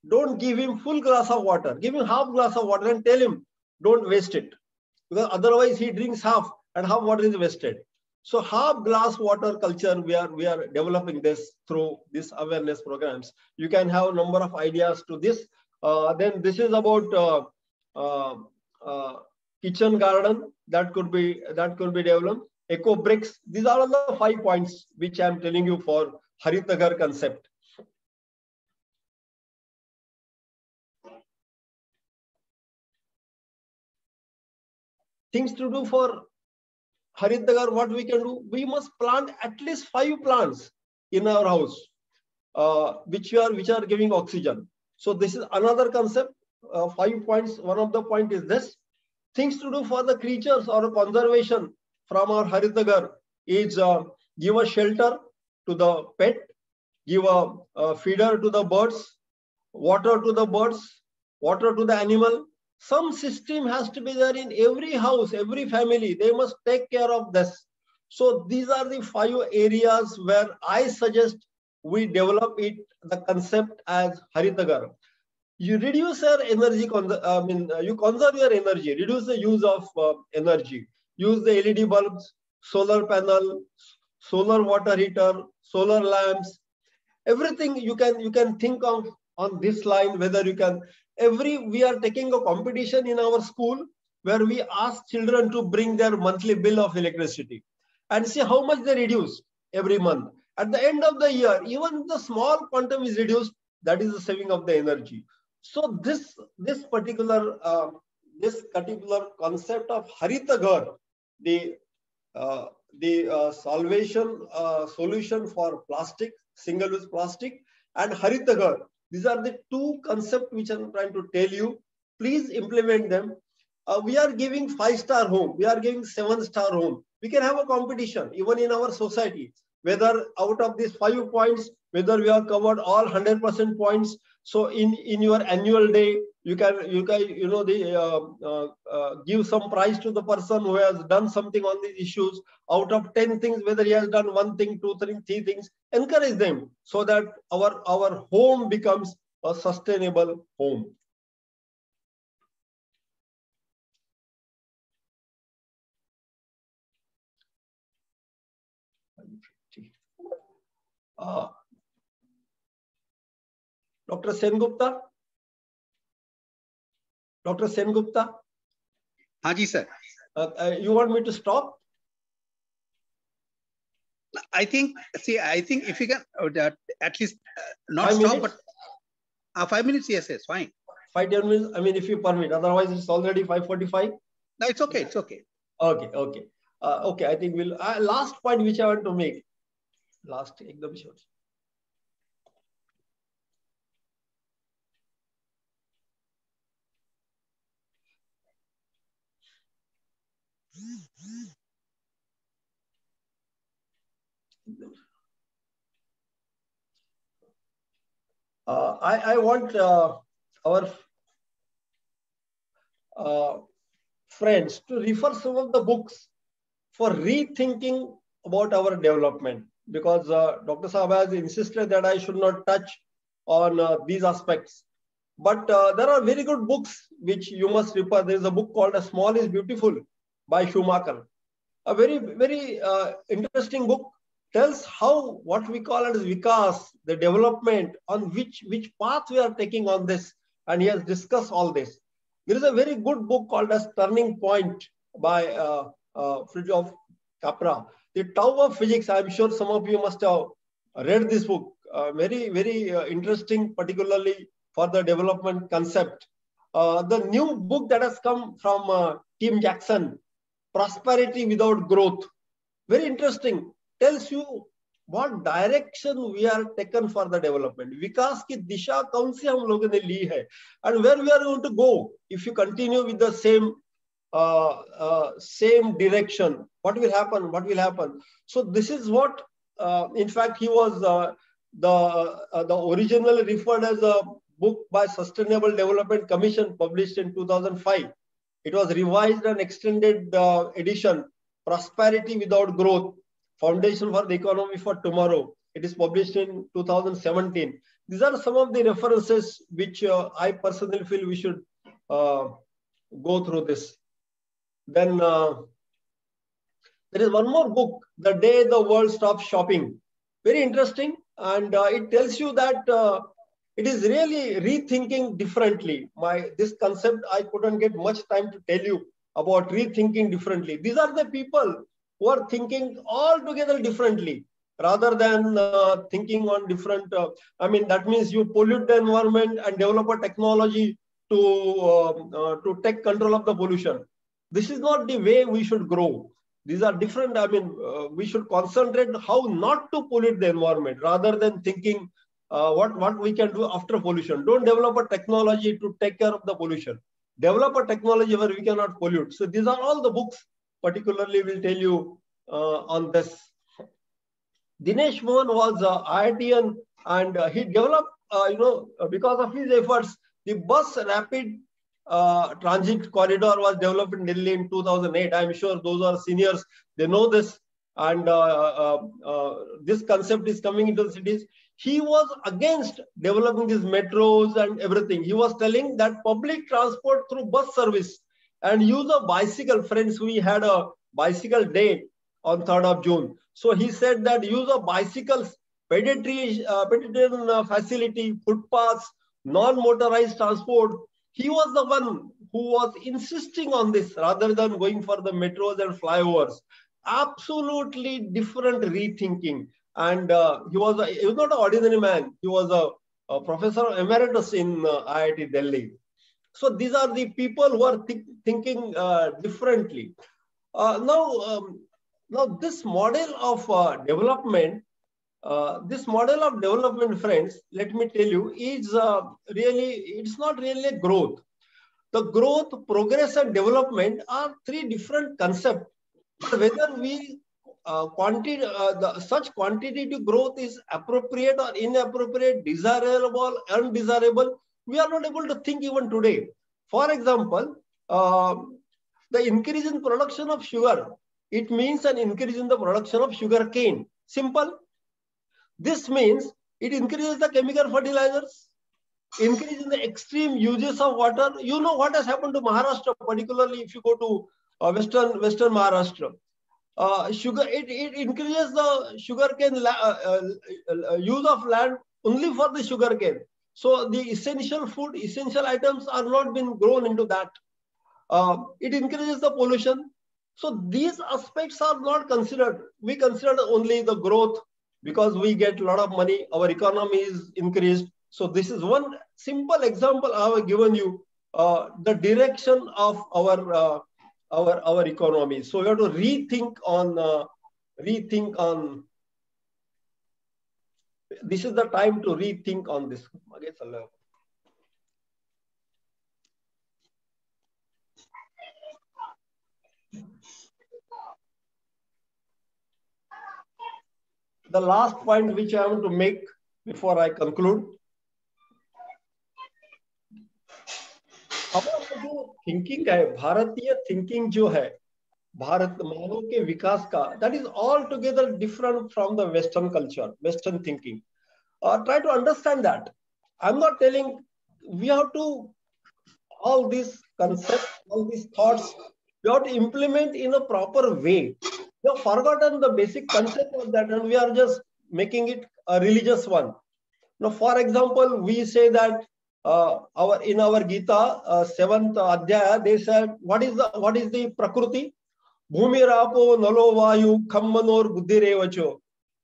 don't give him full glass of water. Give him half glass of water and tell him don't waste it, because otherwise he drinks half and half water is wasted. So half glass water culture, we are developing this through these awareness programs. You can have a number of ideas to this. Then this is about kitchen garden that could be developed. Eco bricks. These are all the 5 points which I am telling you for Harit Ghar concept. Things to do for Harit Ghar, what we can do, we must plant at least 5 plants in our house, which are giving oxygen. So this is another concept, 5 points. One of the point is this. Things to do for the creatures or conservation from our Harit Ghar is give a shelter to the pet, give a feeder to the birds, water to the birds, water to the animal. Some system has to be there in every house, every family. They must take care of this. So these are the 5 areas where I suggest we develop it, the concept as Harit Ghar. You reduce your energy, you conserve your energy, reduce the use of energy. Use the LED bulbs, solar panel, solar water heater, solar lamps, everything you can think of on this line, whether you can. We are taking a competition in our school where we ask children to bring their monthly bill of electricity and see how much they reduce every month. At the end of the year, even the small quantum is reduced, that is the saving of the energy. So this particular concept of Harit Ghar, the solution for plastic, single-use plastic, and Harit Ghar. These are the 2 concepts which I'm trying to tell you. Please implement them. We are giving 5-star home. We are giving 7-star home. We can have a competition even in our society. whether out of these 5 points, whether we have covered all 100% points. So in your annual day, you can give some prize to the person who has done something on these issues. Out of 10 things, whether he has done 1 thing, 2 things, 3 things, encourage them so that our home becomes a sustainable home. Dr. Sengupta? Dr. Sengupta? Haji, sir. You want me to stop? I think if you can at least not 5 stop, minutes? but 5 minutes, yes, fine. 5-10 minutes, I mean, if you permit. Otherwise, it's already 5:45. No, it's okay. It's okay. Okay. Okay, I think we'll... last point which I want to make. Last, ekdam short. I want our friends to refer some of the books for rethinking about our development, because Dr. Saab has insisted that I should not touch on these aspects. But there are very good books which you must refer. There is a book called A Small is Beautiful by Schumacher. A very, very interesting book. Tells how what we call it as Vikas, the development, on which path we are taking on this. And he has discussed all this. There is a very good book called as Turning Point by Fritjof Capra. The Tao of Physics, I'm sure some of you must have read this book. Very, very interesting, particularly for the development concept. The new book that has come from Tim Jackson, Prosperity Without Growth. Very interesting. Tells you what direction we are taken for the development. Vikas की दिशा कौन सी हम लोगों ने ली है, and where we are going to go if you continue with the same direction. What will happen? What will happen? So this is what, in fact, he was the originally referred as a book by Sustainable Development Commission, published in 2005. It was revised and extended edition, Prosperity Without Growth, Foundation for the Economy for Tomorrow. It is published in 2017. These are some of the references which I personally feel we should go through this. Then there is one more book, The Day the World Stops Shopping. Very interesting. And it tells you that it is really rethinking differently. This concept, I couldn't get much time to tell you about rethinking differently. These are the people who are thinking altogether differently rather than thinking on different. I mean, that means you pollute the environment and develop a technology to take control of the pollution. This is not the way we should grow. These are different. I mean, we should concentrate how not to pollute the environment rather than thinking what we can do after pollution. Don't develop a technology to take care of the pollution. Develop a technology where we cannot pollute. So these are all the books particularly will tell you on this. Dinesh Mohan was IITian, and he developed, because of his efforts, the bus rapid transit corridor was developed in Delhi in 2008. I'm sure those are seniors, they know this. And this concept is coming into the cities. He was against developing these metros and everything. He was telling that public transport through bus service and use a bicycle. Friends, we had a bicycle day on 3rd of June. So he said that use of bicycles, pedestrian facility, footpaths, non-motorized transport. He was the one who was insisting on this rather than going for the metros and flyovers. Absolutely different rethinking. And he was not an ordinary man. He was a professor emeritus in IIT Delhi. So these are the people who are thinking differently. Now this model of development, friends, let me tell you, is it's not really growth. The growth, progress, and development are 3 different concepts. Whether we such quantitative growth is appropriate or inappropriate, desirable, undesirable, we are not able to think even today. For example, the increase in production of sugar, it means an increase in the production of sugar cane. Simple. This means it increases the chemical fertilizers, increase in the extreme uses of water. You know what has happened to Maharashtra, particularly if you go to Western Maharashtra. Sugar, it increases the sugarcane use of land only for the sugarcane. So the essential food, essential items are not being grown into that. It increases the pollution. So these aspects are not considered. We consider only the growth because we get a lot of money. Our economy is increased. So this is one simple example I have given you, the direction of our economy. So we have to rethink on. This is the time to rethink on this. The last point which I want to make before I conclude. हमारा जो thinking है, भारतीय thinking जो है भारत मानव के विकास का, that is altogether different from the Western culture, Western thinking. Try to understand that. I'm not telling we have to, all these concepts, all these thoughts, we have to implement in a proper way. We have forgotten the basic concept of that and we are just making it a religious one. Now, for example, we say that in our Gita, 7th Adhyaya, they said, what is the Prakriti? Bhumi rapo nalo vayu khammanor buddhirevacho.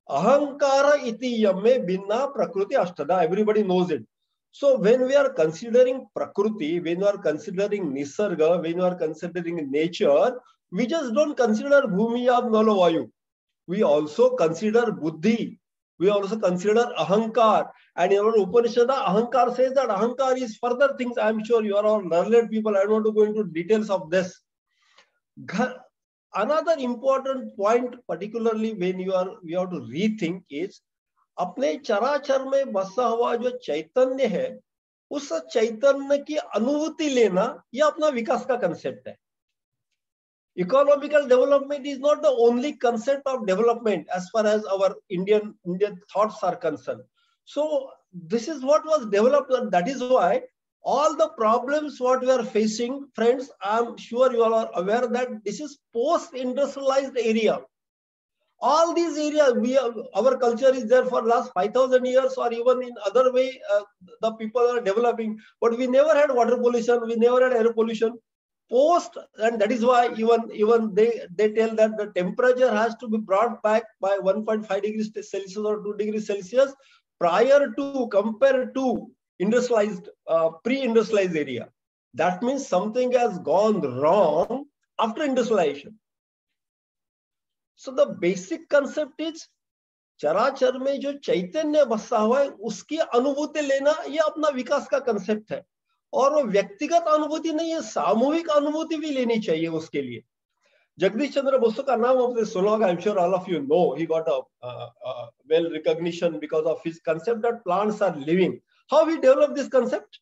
Ahankara iti yamme binna prakriti ashtada. Everybody knows it. So when we are considering Prakriti, when we are considering Nisarga, when we are considering nature, we just don't consider Bhumi of nalo vayu. We also consider Buddhi. We also consider Ahankar. And in our Upanishad, Ahankar says that Ahankar is further things. I'm sure you are all learned people. I don't want to go into details of this. Another important point, particularly when we have to rethink, is अपने चराचर में बसा हुआ जो चैतन्य है, उस चैतन्य की अनुभूति लेना, ये अपना विकास का concept है. Economical development is not the only concept of development as far as our Indian thoughts are concerned. So this is what was developed, and that is why all the problems what we are facing, friends, I'm sure you all are aware that this is post-industrialized area. All these areas, our culture is there for last 5,000 years, or even in other way, the people are developing, but we never had water pollution, we never had air pollution. And that is why even they tell that the temperature has to be brought back by 1.5 degrees Celsius or 2 degrees Celsius compared to industrialized, pre-industrialized area. That means something has gone wrong after industrialization. So the basic concept is चराचर में जो चैतन्य बसा हुआ है उसकी अनुभूति लेना, ये अपना विकास का कंसेप्ट है. और वो व्यक्तिगत अनुभूति नहीं है, सामूहिक अनुभूति भी लेनी चाहिए उसके लिए. जगदीश चंद्र बसु का नाम आपने सुना होगा. I'm sure all of you know. He got a well recognition because of his concept that plants are living. How he developed this concept?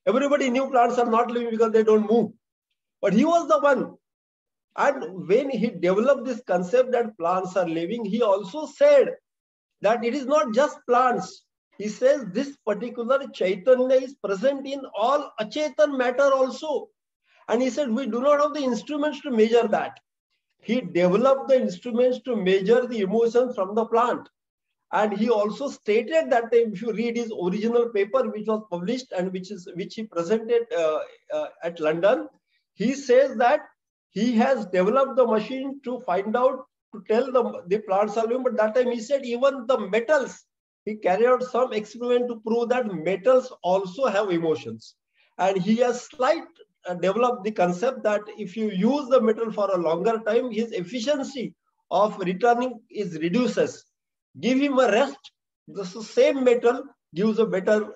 Everybody knew plants are not living because they don't move. But he was the one. And when he developed this concept that plants are living, he also said that it is not just plants. He says this particular Chaitanya is present in all Achetan matter also. And he said we do not have the instruments to measure that. He developed the instruments to measure the emotions from the plant. And he also stated that if you read his original paper, which was published and which he presented at London, he says that he has developed the machine to find out, to tell the plants are living. But that time he said even the metals, he carried out some experiment to prove that metals also have emotions. And he has developed the concept that if you use the metal for a longer time, his efficiency of returning reduces. Give him a rest, the same metal gives a better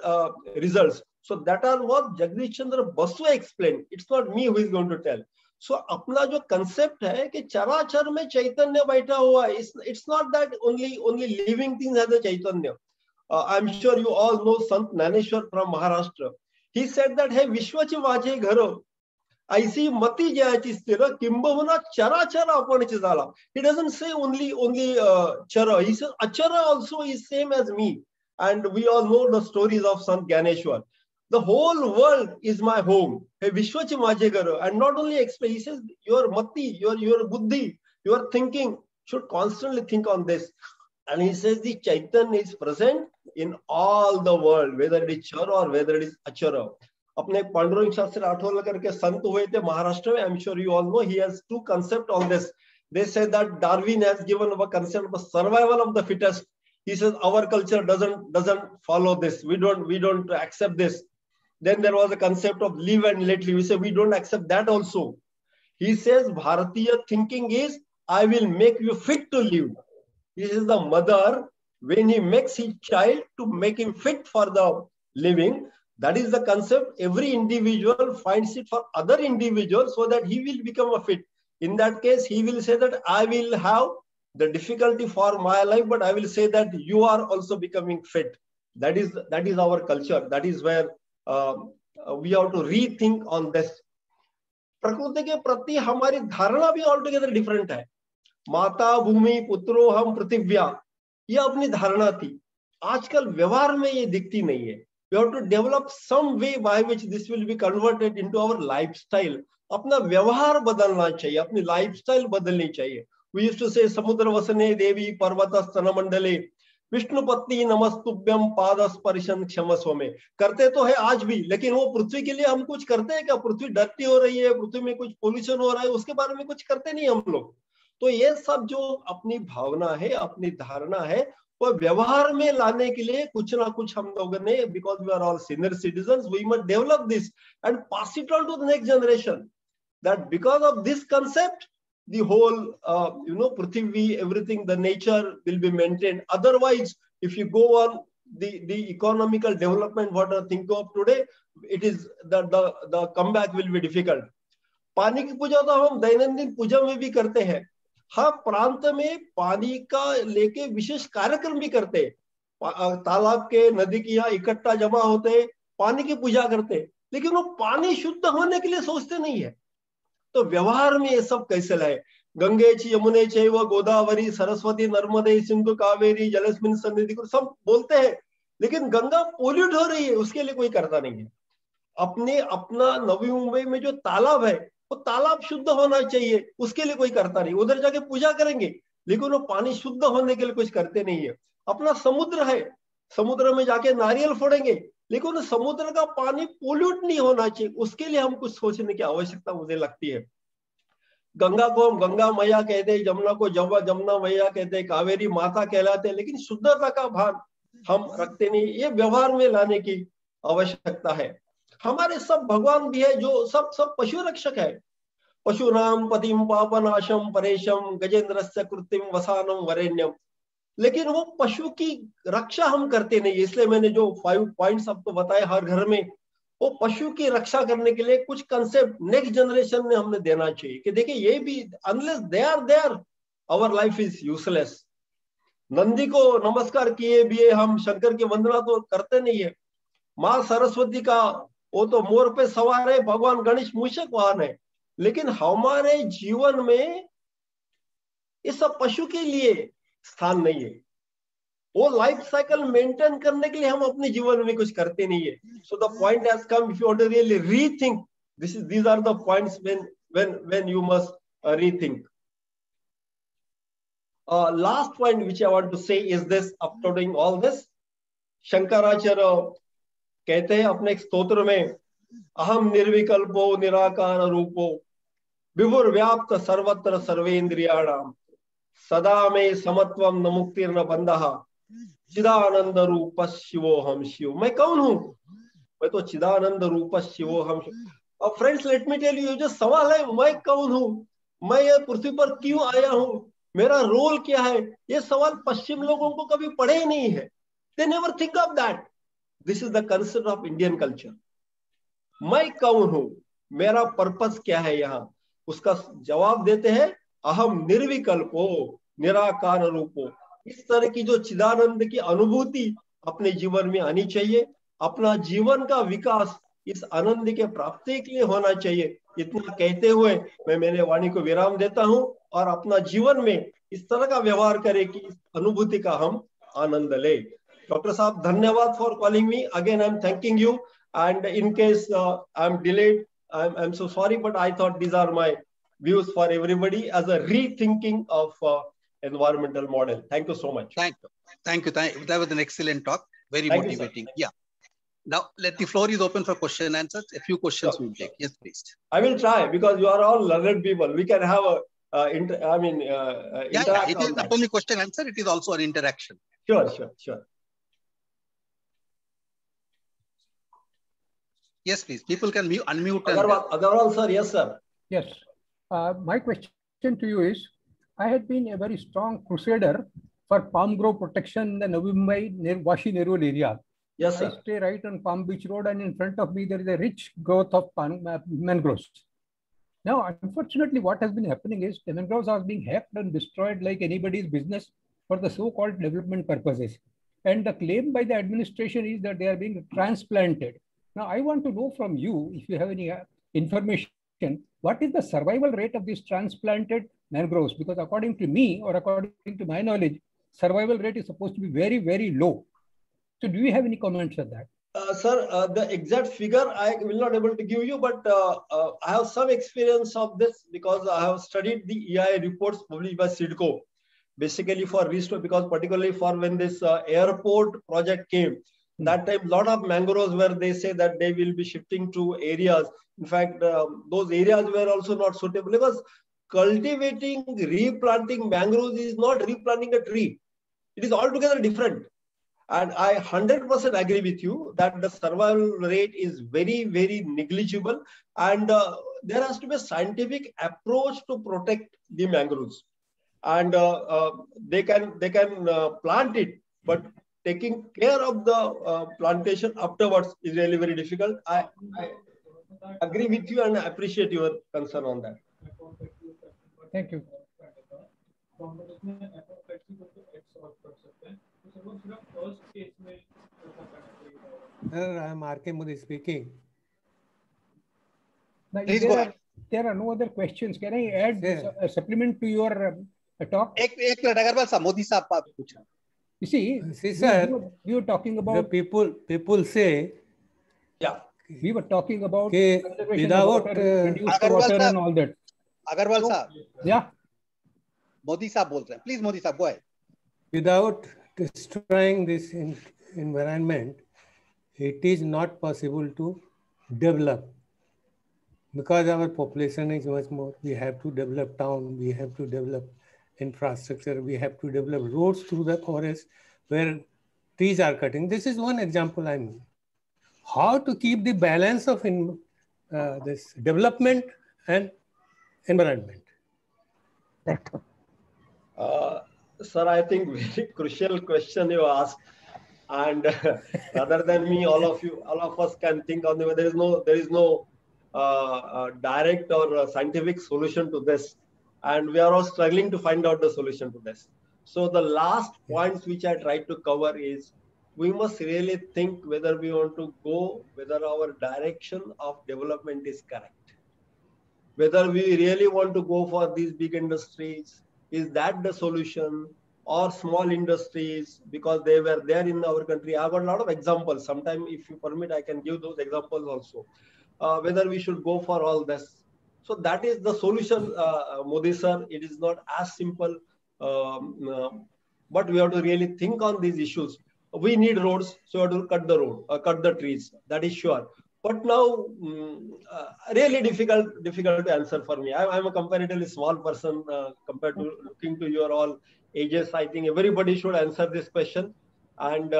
results. So that are what Jagdish Chandra Basu explained. It's not me who is going to tell. सो अपना जो concept है कि चराचर में चैतन्य बैठा हुआ है, it's not that only living things has a chaitanya. I am sure you all know Sant Dnyaneshwar from Maharashtra. He said that हे विश्वचे माझे घर, ऐसी मती ज्याची स्थिर, किंबहुना चराचर आपणच झाला. He doesn't say only chara. He says achara also is same as me. And we all know the stories of Sant Gyaneshwar. The whole world is my home. Hey, Vishwachi माझे घर. And not only explain, he says your mati, your buddhi, your thinking should constantly think on this. And he says the Chaitanya is present in all the world, whether it is chara or whether it is achara. अपने पांडुरंग शास्त्री राठौर करके संत हुए थे महाराष्ट्र में. I am sure you all know he has two concept on this. They say that Darwin has given a concept of survival of the fittest. He says our culture doesn't follow this. We don't accept this. Then there was a concept of live and let live. We say we don't accept that also. He says Bharatiya thinking is I will make you fit to live. This is the mother when he makes his child to make him fit for the living. That is the concept. Every individual finds it for other individuals so that he will become a fit. In that case, he will say that I will have the difficulty for my life, but I will say that you are also becoming fit. That is our culture. That is where we have to rethink on this. प्रकृति के प्रति हमारी धारणा भी altogether different है. माता भूमि पुत्रो हम पृथिव्या, ये अपनी धारणा थी. आजकल व्यवहार में ये दिखती नहीं है. We have to develop some way by which this will be converted into our lifestyle. अपना व्यवहार बदलना चाहिए, अपनी लाइफस्टाइल बदलनी चाहिए. We used to say समुद्र वसने देवी पर्वत स्तन मंडले विष्णु पत्नी नमस्तुभ्यम पाद स्पर्शन क्षमस्व में. करते तो है आज भी, लेकिन वो पृथ्वी के लिए हम कुछ करते हैं क्या? पृथ्वी डर्टी हो रही है, पृथ्वी में कुछ पोल्यूशन हो रहा है, उसके बारे में कुछ करते नहीं हम लोग. तो ये सब जो अपनी भावना है, अपनी धारणा है, वो व्यवहार में लाने के लिए कुछ ना कुछ हम लोगों ने, because we are all senior citizens, we must develop this and pass it on to the next generation. That because of this concept the whole prithvi, everything, the nature will be maintained. Otherwise, if you go on the economical development what I think of today, it is the comeback will be difficult. पानी की पूजा तो हम दैनंदिन पूजा में भी करते हैं. हाँ, प्रांत में पानी का लेके विशेष कार्यक्रम भी करते हैं. तालाब के, नदी की यहाँ इकट्ठा जमा होते, पानी की पूजा करते, लेकिन वो पानी शुद्ध होने के लिए सोचते नहीं है. तो व्यवहार में ये सब कैसे लाए? गंगे ची यमुने चैव गोदावरी सरस्वती नर्मदे सिंधु कावेरी जलस्मिन सन्निधि को सब बोलते हैं, लेकिन गंगा पोल्यूट हो रही है, उसके लिए कोई करता नहीं है. अपना नवी मुंबई में जो तालाब है, वो तालाब शुद्ध होना चाहिए, उसके लिए कोई करता नहीं. उधर जाके पूजा करेंगे, लेकिन वो पानी शुद्ध होने के लिए कुछ करते नहीं है. अपना समुद्र है, समुद्र में जाके नारियल फोड़ेंगे, लेकिन समुद्र का पानी पोल्यूट नहीं होना चाहिए, उसके लिए हम कुछ सोचने की आवश्यकता मुझे लगती है. गंगा को हम गंगा मैया कहते हैं, जमुना को जमुना मैया कहते हैं, कावेरी माता कहलाते हैं, लेकिन शुद्धता का भान हम रखते नहीं. ये व्यवहार में लाने की आवश्यकता है. हमारे सब भगवान भी है जो सब पशु रक्षक है. पशुनाम पतिम पापनाशम परेशम गजेंद्रस्य कृत्रिम वसानम वरेण्यम. लेकिन वो पशु की रक्षा हम करते नहीं. इसलिए मैंने जो 5 पॉइंट्स आपको बताए, हर घर में वो पशु की रक्षा करने के लिए कुछ कंसेप्ट नेक्स्ट जनरेशन में हमने देना चाहिए कि देखिए ये भी, unless they are there our life is useless. Nandi को नमस्कार किए भी हम शंकर की वंदना तो करते नहीं है. माँ सरस्वती का वो तो मोर पे सवार है, भगवान गणेश मूषक वाहन है, लेकिन हमारे जीवन में इस सब पशु के लिए स्थान नहीं है. वो लाइफ साइकिल मेंटेन करने के लिए हम अपने जीवन में कुछ करते नहीं है. So the point has come, if you want to really rethink, these are the points when you must rethink. Last point which I want to say is this, after doing all this, Shankaracharya कहते हैं अपने एक स्तोत्र में, अहम निर्विकल्पो निराकार रूपो विभुर व्याप्त सर्वत्र सर्वेन्द्रियाणाम सदा में समत्वम न मुक्तिर्न बंधः चिदानंद रूप शिवोहम शिव. मैं कौन हूं? मैं तो चिदानंद रूप शिवोहम शिव. अब friends, let me tell you, जो सवाल है मैं कौन हूं, मैं ये पृथ्वी पर क्यों आया हूं, मेरा रोल क्या है, ये सवाल पश्चिम लोगों को कभी पढ़े ही नहीं है. They never think of that. This is the concept of Indian culture. मैं कौन हूं, मेरा पर्पस क्या है यहाँ. उसका जवाब देते हैं अहम निर्विकल्पो निराकार रूपो। इस तरह की जो चिदानंद की अनुभूति अपने जीवन में आनी चाहिए। अपना जीवन का विकास इस आनंद के प्राप्ति के लिए होना चाहिए। इतना कहते हुए मैं मेरे वाणी को विराम देता हूं और अपना जीवन में इस तरह का व्यवहार करें कि इस अनुभूति का हम आनंद ले। डॉक्टर साहब, धन्यवाद for calling me again. I am thanking you, and in case I am delayed, I'm so sorry, but I thought these are my views for everybody as a rethinking of environmental model. Thank you so much. Thank you. Thank you. That was an excellent talk. Very Thank motivating. Yeah. Now, the floor is open for question and answers. A few questions we will take. Yes, please. I will try because you are all learned people. We can have a, yeah, it is not only question answer, it is also an interaction. Sure. Yes, please. People can unmute. Agarwal sir, yes, sir. Yes. My question to you is, I had been a very strong crusader for palm grove protection in the Navi Mumbai near Vashi Nerul area. Yes, sir. I stay right on Palm Beach Road, and in front of me there is a rich growth of mangroves. Now, unfortunately, what has been happening is the mangroves are being hacked and destroyed like anybody's business for the so-called development purposes. And the claim by the administration is that they are being transplanted. Now, I want to know from you, if you have any information, what is the survival rate of these transplanted mangroves? Because according to me, or according to my knowledge, survival rate is supposed to be very, very low. So do you have any comments on that? Sir, the exact figure I will not able to give you, but I have some experience of this because I have studied the EIA reports published by CIDCO, basically for restore, because particularly for when this airport project came, that time a lot of mangroves where they say that they will be shifting to areas. In fact, those areas were also not suitable because cultivating, replanting mangroves is not replanting a tree. It is altogether different. And I 100% agree with you that the survival rate is very, very negligible. And there has to be a scientific approach to protect the mangroves. And they can plant it, but taking care of the plantation afterwards is really very difficult. I agree with you and I appreciate your concern on that. Thank you. I am R.K. Modi speaking. Now, there are no other questions. Can I add a supplement to your talk? You see, sir, we were talking about people say, yeah, we were talking about without reduced water and all that. Agarwal sir. Yeah. Modi sir bol rahe hain. Please, Modi sir, go ahead. Without destroying this environment, it is not possible to develop because our population is much more. We have to develop town, we have to develop infrastructure, we have to develop roads through the forest where trees are cutting. This is one example I mean. How to keep the balance of this development and environment? Sir, I think very crucial question you asked. And rather than me, all of us can think on the. There is no direct or scientific solution to this, and we are all struggling to find out the solution to this. So the last points which I tried to cover is we must really think whether we want to go, whether our direction of development is correct, whether we really want to go for these big industries. Is that the solution? Or small industries, because they were there in our country. I've got a lot of examples. Sometime, if you permit, I can give those examples also. Whether we should go for all this. So that is the solution, Modi sir. It is not as simple, but we have to really think on these issues. We need roads, so we have to cut the road, cut the trees. That is sure. But now, really difficult to answer for me. I'm a comparatively small person compared to looking to your all ages. I think everybody should answer this question, and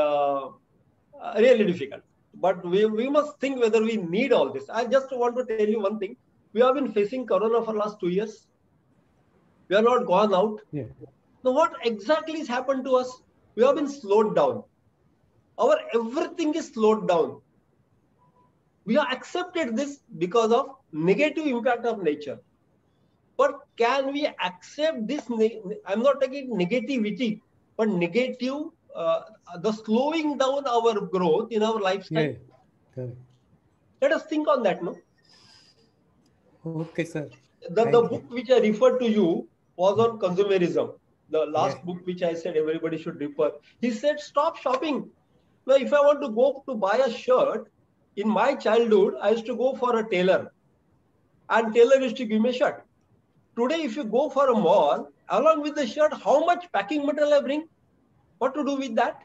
really difficult. But we must think whether we need all this. I just want to tell you one thing. We have been facing Corona for last 2 years. We are not gone out. Yeah. Now, what exactly has happened to us? We have been slowed down. Our everything is slowed down. We have accepted this because of negative impact of nature. can we accept this? I'm not taking negativity, but negative, the slowing down our growth in our lifestyle. Yeah, correct. Let us think on that, no? Okay, sir. The book which I referred to you was on consumerism. The last book which I said everybody should refer. He said, stop shopping. Now, if I want to go to buy a shirt, in my childhood, I used to go for a tailor. And tailor used to give me a shirt. Today, if you go for a mall, along with the shirt, how much packing material I bring? What to do with that?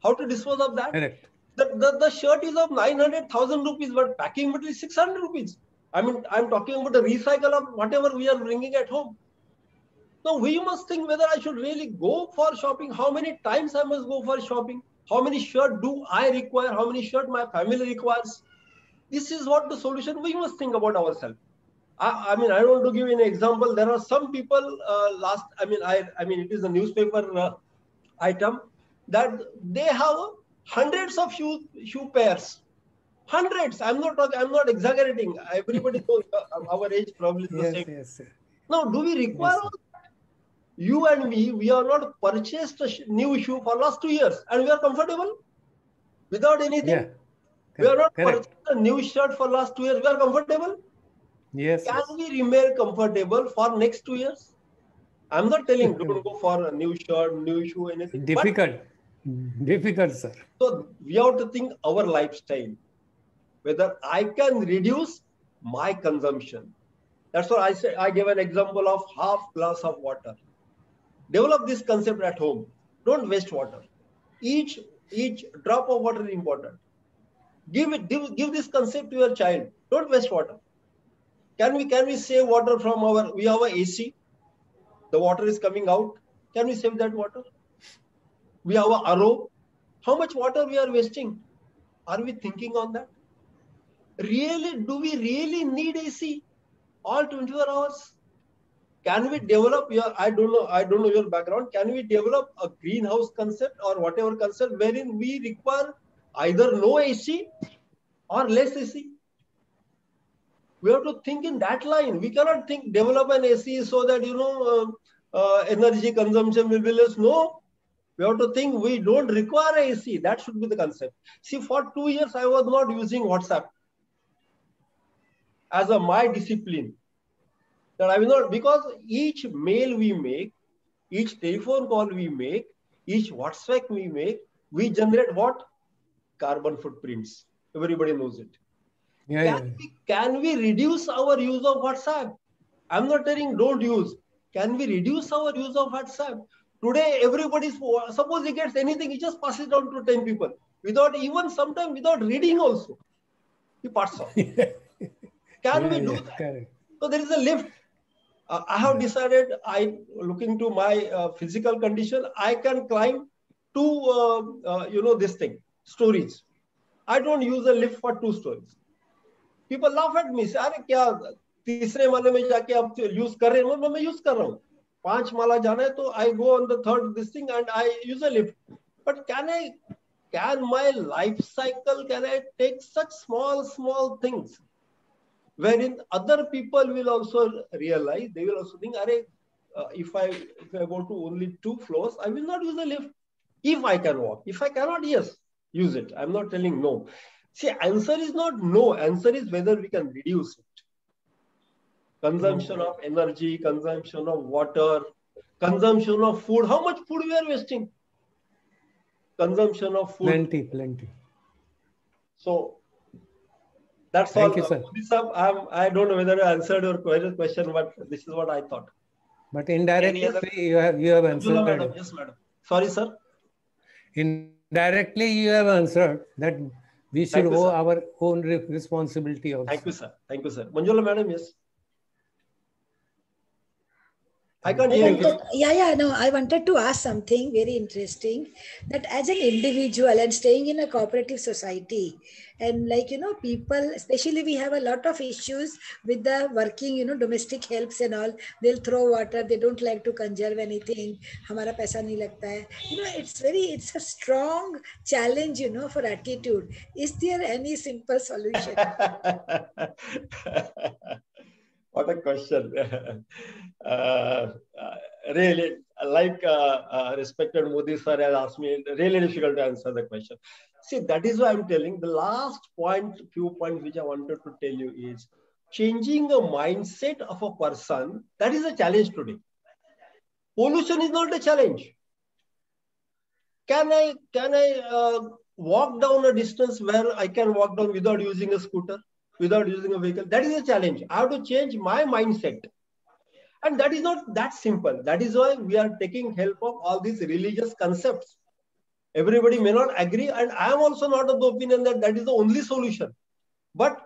How to dispose of that? Correct. The shirt is of 900,000 rupees, but packing material is 600 rupees. I mean, I'm talking about the recycle of whatever we are bringing at home. So we must think whether I should really go for shopping. How many times I must go for shopping? How many shirts do I require? How many shirts my family requires? This is what the solution we must think about ourselves. I mean, I don't want to give you an example. There are some people I mean, it is a newspaper item that they have hundreds of shoe pairs. Hundreds. I'm not exaggerating. Everybody knows our age probably is the same. Yes. Now, do we require all that? You and me, we are not purchased a new shoe for last 2 years and we are comfortable without anything. Yeah. We are not purchased a new shirt for last 2 years. We are comfortable. Yes. Can we remain comfortable for next 2 years? I'm not telling don't go for a new shirt, new shoe, anything. Difficult, sir. So we have to think our lifestyle, whether I can reduce my consumption. That's what I said. I gave an example of half glass of water. Develop this concept at home. Don't waste water. Each drop of water is important. Give this concept to your child. Don't waste water. Can we save water from we have a AC? The water is coming out. Can we save that water? We have a RO. How much water we are wasting? Are we thinking on that? Really, do we really need AC all 24 hours? Can we develop I don't know your background. Can we develop a greenhouse concept or whatever concept wherein we require either no AC or less AC? We have to think in that line. We cannot develop an AC so that, energy consumption will be less. No, we have to think we don't require AC. That should be the concept. See, for 2 years, I was not using WhatsApp as my discipline. That I will not, because each mail we make, each telephone call we make, each WhatsApp we make, we generate what? Carbon footprints. Everybody knows it. Can we reduce our use of WhatsApp? I'm not telling don't use. Can we reduce our use of WhatsApp? Today, suppose he gets anything, he just passes it on to 10 people. Sometimes without reading also. He passes on. Can we do that? Correct. So there is a lift. I have decided, looking to my physical condition, I can climb 2, stories. I don't use a lift for 2 stories. People laugh at me. Say, "Arey kya तीसरे माले में जाके आप use कर रहे हैं?" मैं use कर रहा हूँ. 5 माला जाना है तो I go on the 3rd this thing and I use a lift. But can my life cycle, can I take such small things wherein other people will also realize, they will also think, if I go to only 2 floors, I will not use a lift. If I can walk. If I cannot, yes, use it. I'm not telling no. See, answer is not no. Answer is whether we can reduce it. Consumption of energy, consumption of water, consumption of food. How much food we are wasting? Consumption of food. Plenty. So, that's Thank all. You, sir. I don't know whether I answered your question, but this is what I thought. But indirectly, you have answered. Madam. Yes, madam. Sorry, sir. Indirectly, you have answered that we should owe our own responsibility also. Thank you, sir. Thank you, sir. Manjula, madam, yes. I can't hear you. No, I wanted to ask something very interesting, that as an individual and staying in a cooperative society, and people, especially we have a lot of issues with the working, domestic helps and all. They'll throw water. They don't like to conserve anything. Hamara paisa nahi lagta hai. It's a strong challenge, for attitude. Is there any simple solution? What a question. Really, like respected Modi sir has asked me, really difficult to answer the question. See, that is why I'm telling the last point, few points which I wanted to tell you is changing the mindset of a person. That is a challenge today. Pollution is not a challenge. Can I walk down a distance where I can walk down without using a scooter, without using a vehicle? That is a challenge. I have to change my mindset. And that is not that simple. That is why we are taking help of all these religious concepts. Everybody may not agree, and I am also not of the opinion that that is the only solution. But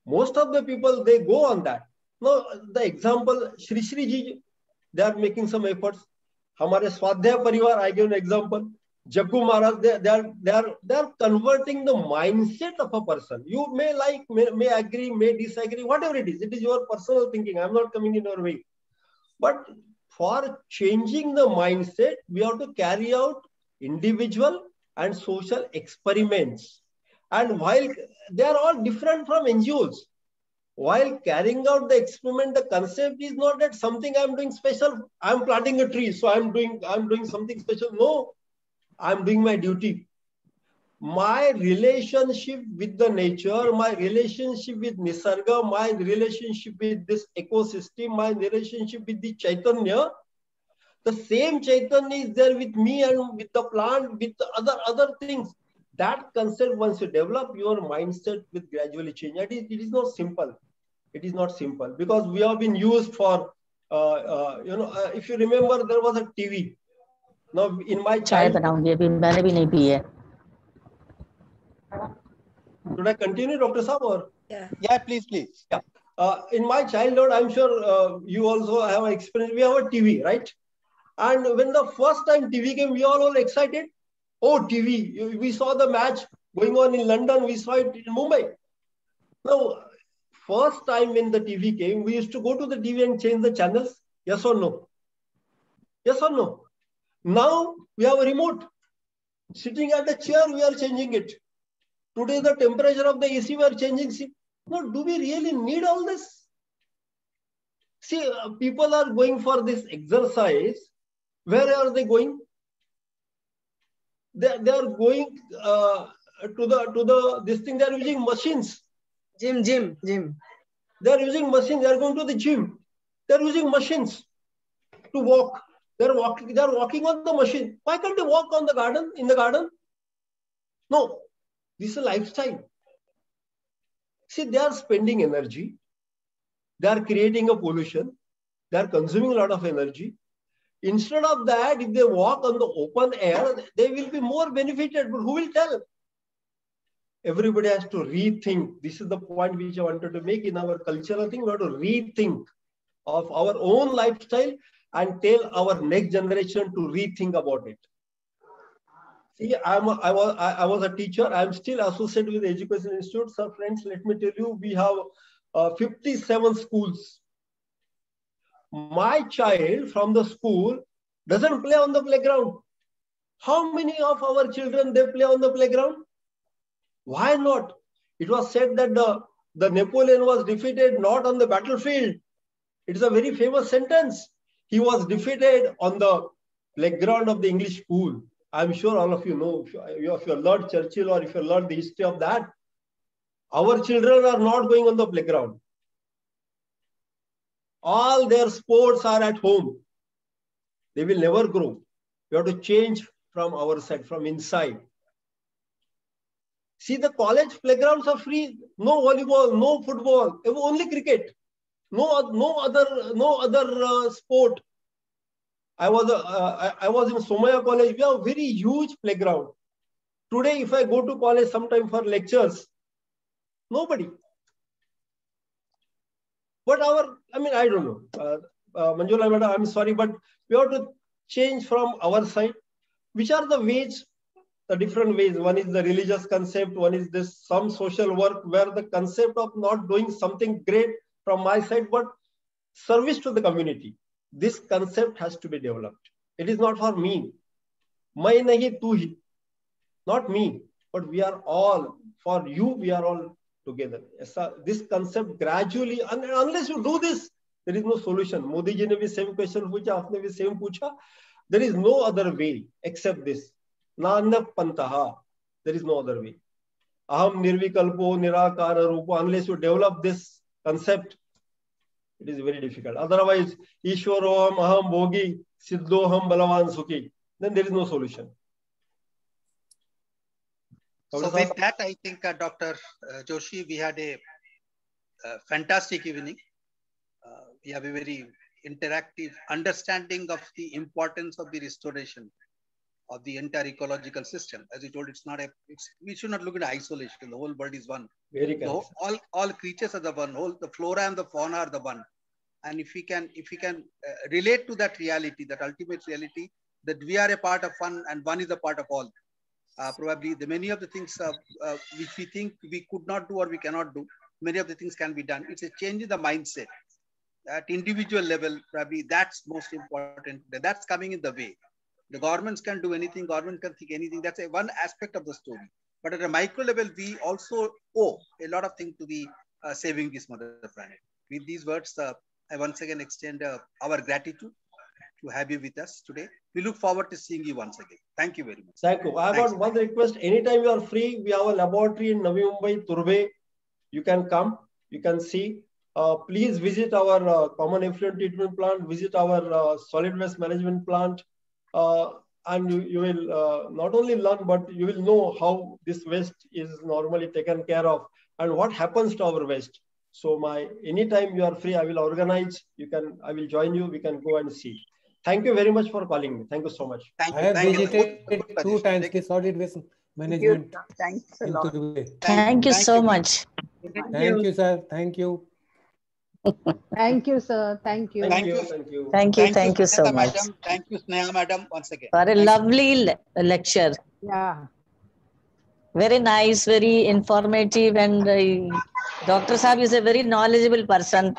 most of the people, they go on that. Now, the example, Shri Shri Ji, they are making some efforts. Hamare Swadhyaya Parivar, I give an example. Jaggu Maharaj, they are converting the mindset of a person. You may like, may agree, may disagree, whatever it is. It is your personal thinking. I'm not coming in your way. But for changing the mindset, we have to carry out individual and social experiments. And while they are all different from NGOs, while carrying out the experiment, the concept is not that something I'm doing special. I'm planting a tree, so I'm doing something special. No, I'm doing my duty. My relationship with the nature, my relationship with Nisarga, my relationship with this ecosystem, my relationship with the Chaitanya, the same Chaitanya is there with me and with the plant, with the other things. That concept, once you develop, your mindset will gradually change. It is not simple. It is not simple because we have been used for, if you remember, there was a TV. Now, in my childhood, should I continue, Dr. Saab? Or? Yeah, please. Yeah. In my childhood, I'm sure you also have an experience. We have a TV, right? And when the first time TV came, we all were excited. Oh, TV. We saw the match going on in London. We saw it in Mumbai. Now, first time when the TV came, we used to go to the TV and change the channels. Yes or no? Yes or no? Now, we have a remote. Sitting at a chair, we are changing it. Today, the temperature of the AC, we are changing. No, do we really need all this? See, people are going for this exercise. Where are they going? They are going to this thing. They are using machines. Gym. They are using machines. They are going to the gym. They are using machines to walk. They are walking on the machine. Why can't they walk on the garden? In the garden? No, this is a lifestyle. See, they are spending energy. They are creating a pollution. They are consuming a lot of energy. Instead of that, if they walk on the open air, they will be more benefited. But who will tell? Everybody has to rethink. This is the point which I wanted to make in our cultural thing. We have to rethink of our own lifestyle and tell our next generation to rethink about it. See, I was a teacher. I'm still associated with the Education Institute. So friends, let me tell you, we have 57 schools. My child from the school doesn't play on the playground. How many of our children, they play on the playground? Why not? It was said that the Napoleon was defeated not on the battlefield. It's a very famous sentence. He was defeated on the playground of the English school. I'm sure all of you know, if you learned Churchill or if you learned the history of that, our children are not going on the playground. All their sports are at home. They will never grow. We have to change from our side, from inside. See, the college playgrounds are free. No volleyball, no football, only cricket. No other sport. I was in Somaya College. We have a very huge playground. Today, if I go to college sometime for lectures, nobody. But I don't know. Manjula Madam, I'm sorry, but we have to change from our side. Which are the ways, the different ways? One is the religious concept. One is this some social work where the concept of not doing something great from my side, but service to the community. This concept has to be developed. It is not for me. Main nahi tu hi. Not me, but we are all, for you, we are all together. This concept gradually, unless you do this, there is no solution. Modi ji ne bhi same question pucha, aapne bhi same pucha. There is no other way except this. Nana pantaha. There is no other way. Aham nirvikalpo nirakara rupa. Unless you develop this concept, it is very difficult. Otherwise, Ishwaroham aham bhogi siddhoham balavan sukhi. Then there is no solution. So with that, I think Dr. Joshi, we had a fantastic evening. We have a very interactive understanding of the importance of the restoration of the entire ecological system. As you told, we should not look at isolation. The whole world is one. Very correct. All creatures are the one. The flora and the fauna are the one. And if we can relate to that reality, that ultimate reality, that we are a part of one and one is a part of all. Probably many of the things which we think we could not do or we cannot do, many of the things can be done. It's a change in the mindset. At individual level, probably that's most important. That's coming in the way. The governments can do anything, government can think anything. That's one aspect of the story. But at a micro level, we also owe a lot of things to the saving this mother planet. With these words, I once again extend our gratitude to have you with us today. We look forward to seeing you once again. Thank you very much. Thank you. I got one request. Anytime you are free, we have a laboratory in Navi Mumbai, Turbe. You can come. You can see. Please visit our common effluent treatment plant. Visit our solid waste management plant. And you will not only learn, but you will know how this waste is normally taken care of and what happens to our waste. So anytime you are free, I will organize. I will join you. We can go and see. Thank you very much for calling me. Thank you so much. I have visited 2 times the solid waste management. Thanks a lot. Thank you so much. Thank you, sir. Thank you. Thank you, sir. Thank you. Thank you. Thank you so much. Madam. Thank you, Sneha madam, once again. For a lovely lecture. Yeah. Very nice, very informative, and Dr. Saab is a very knowledgeable person.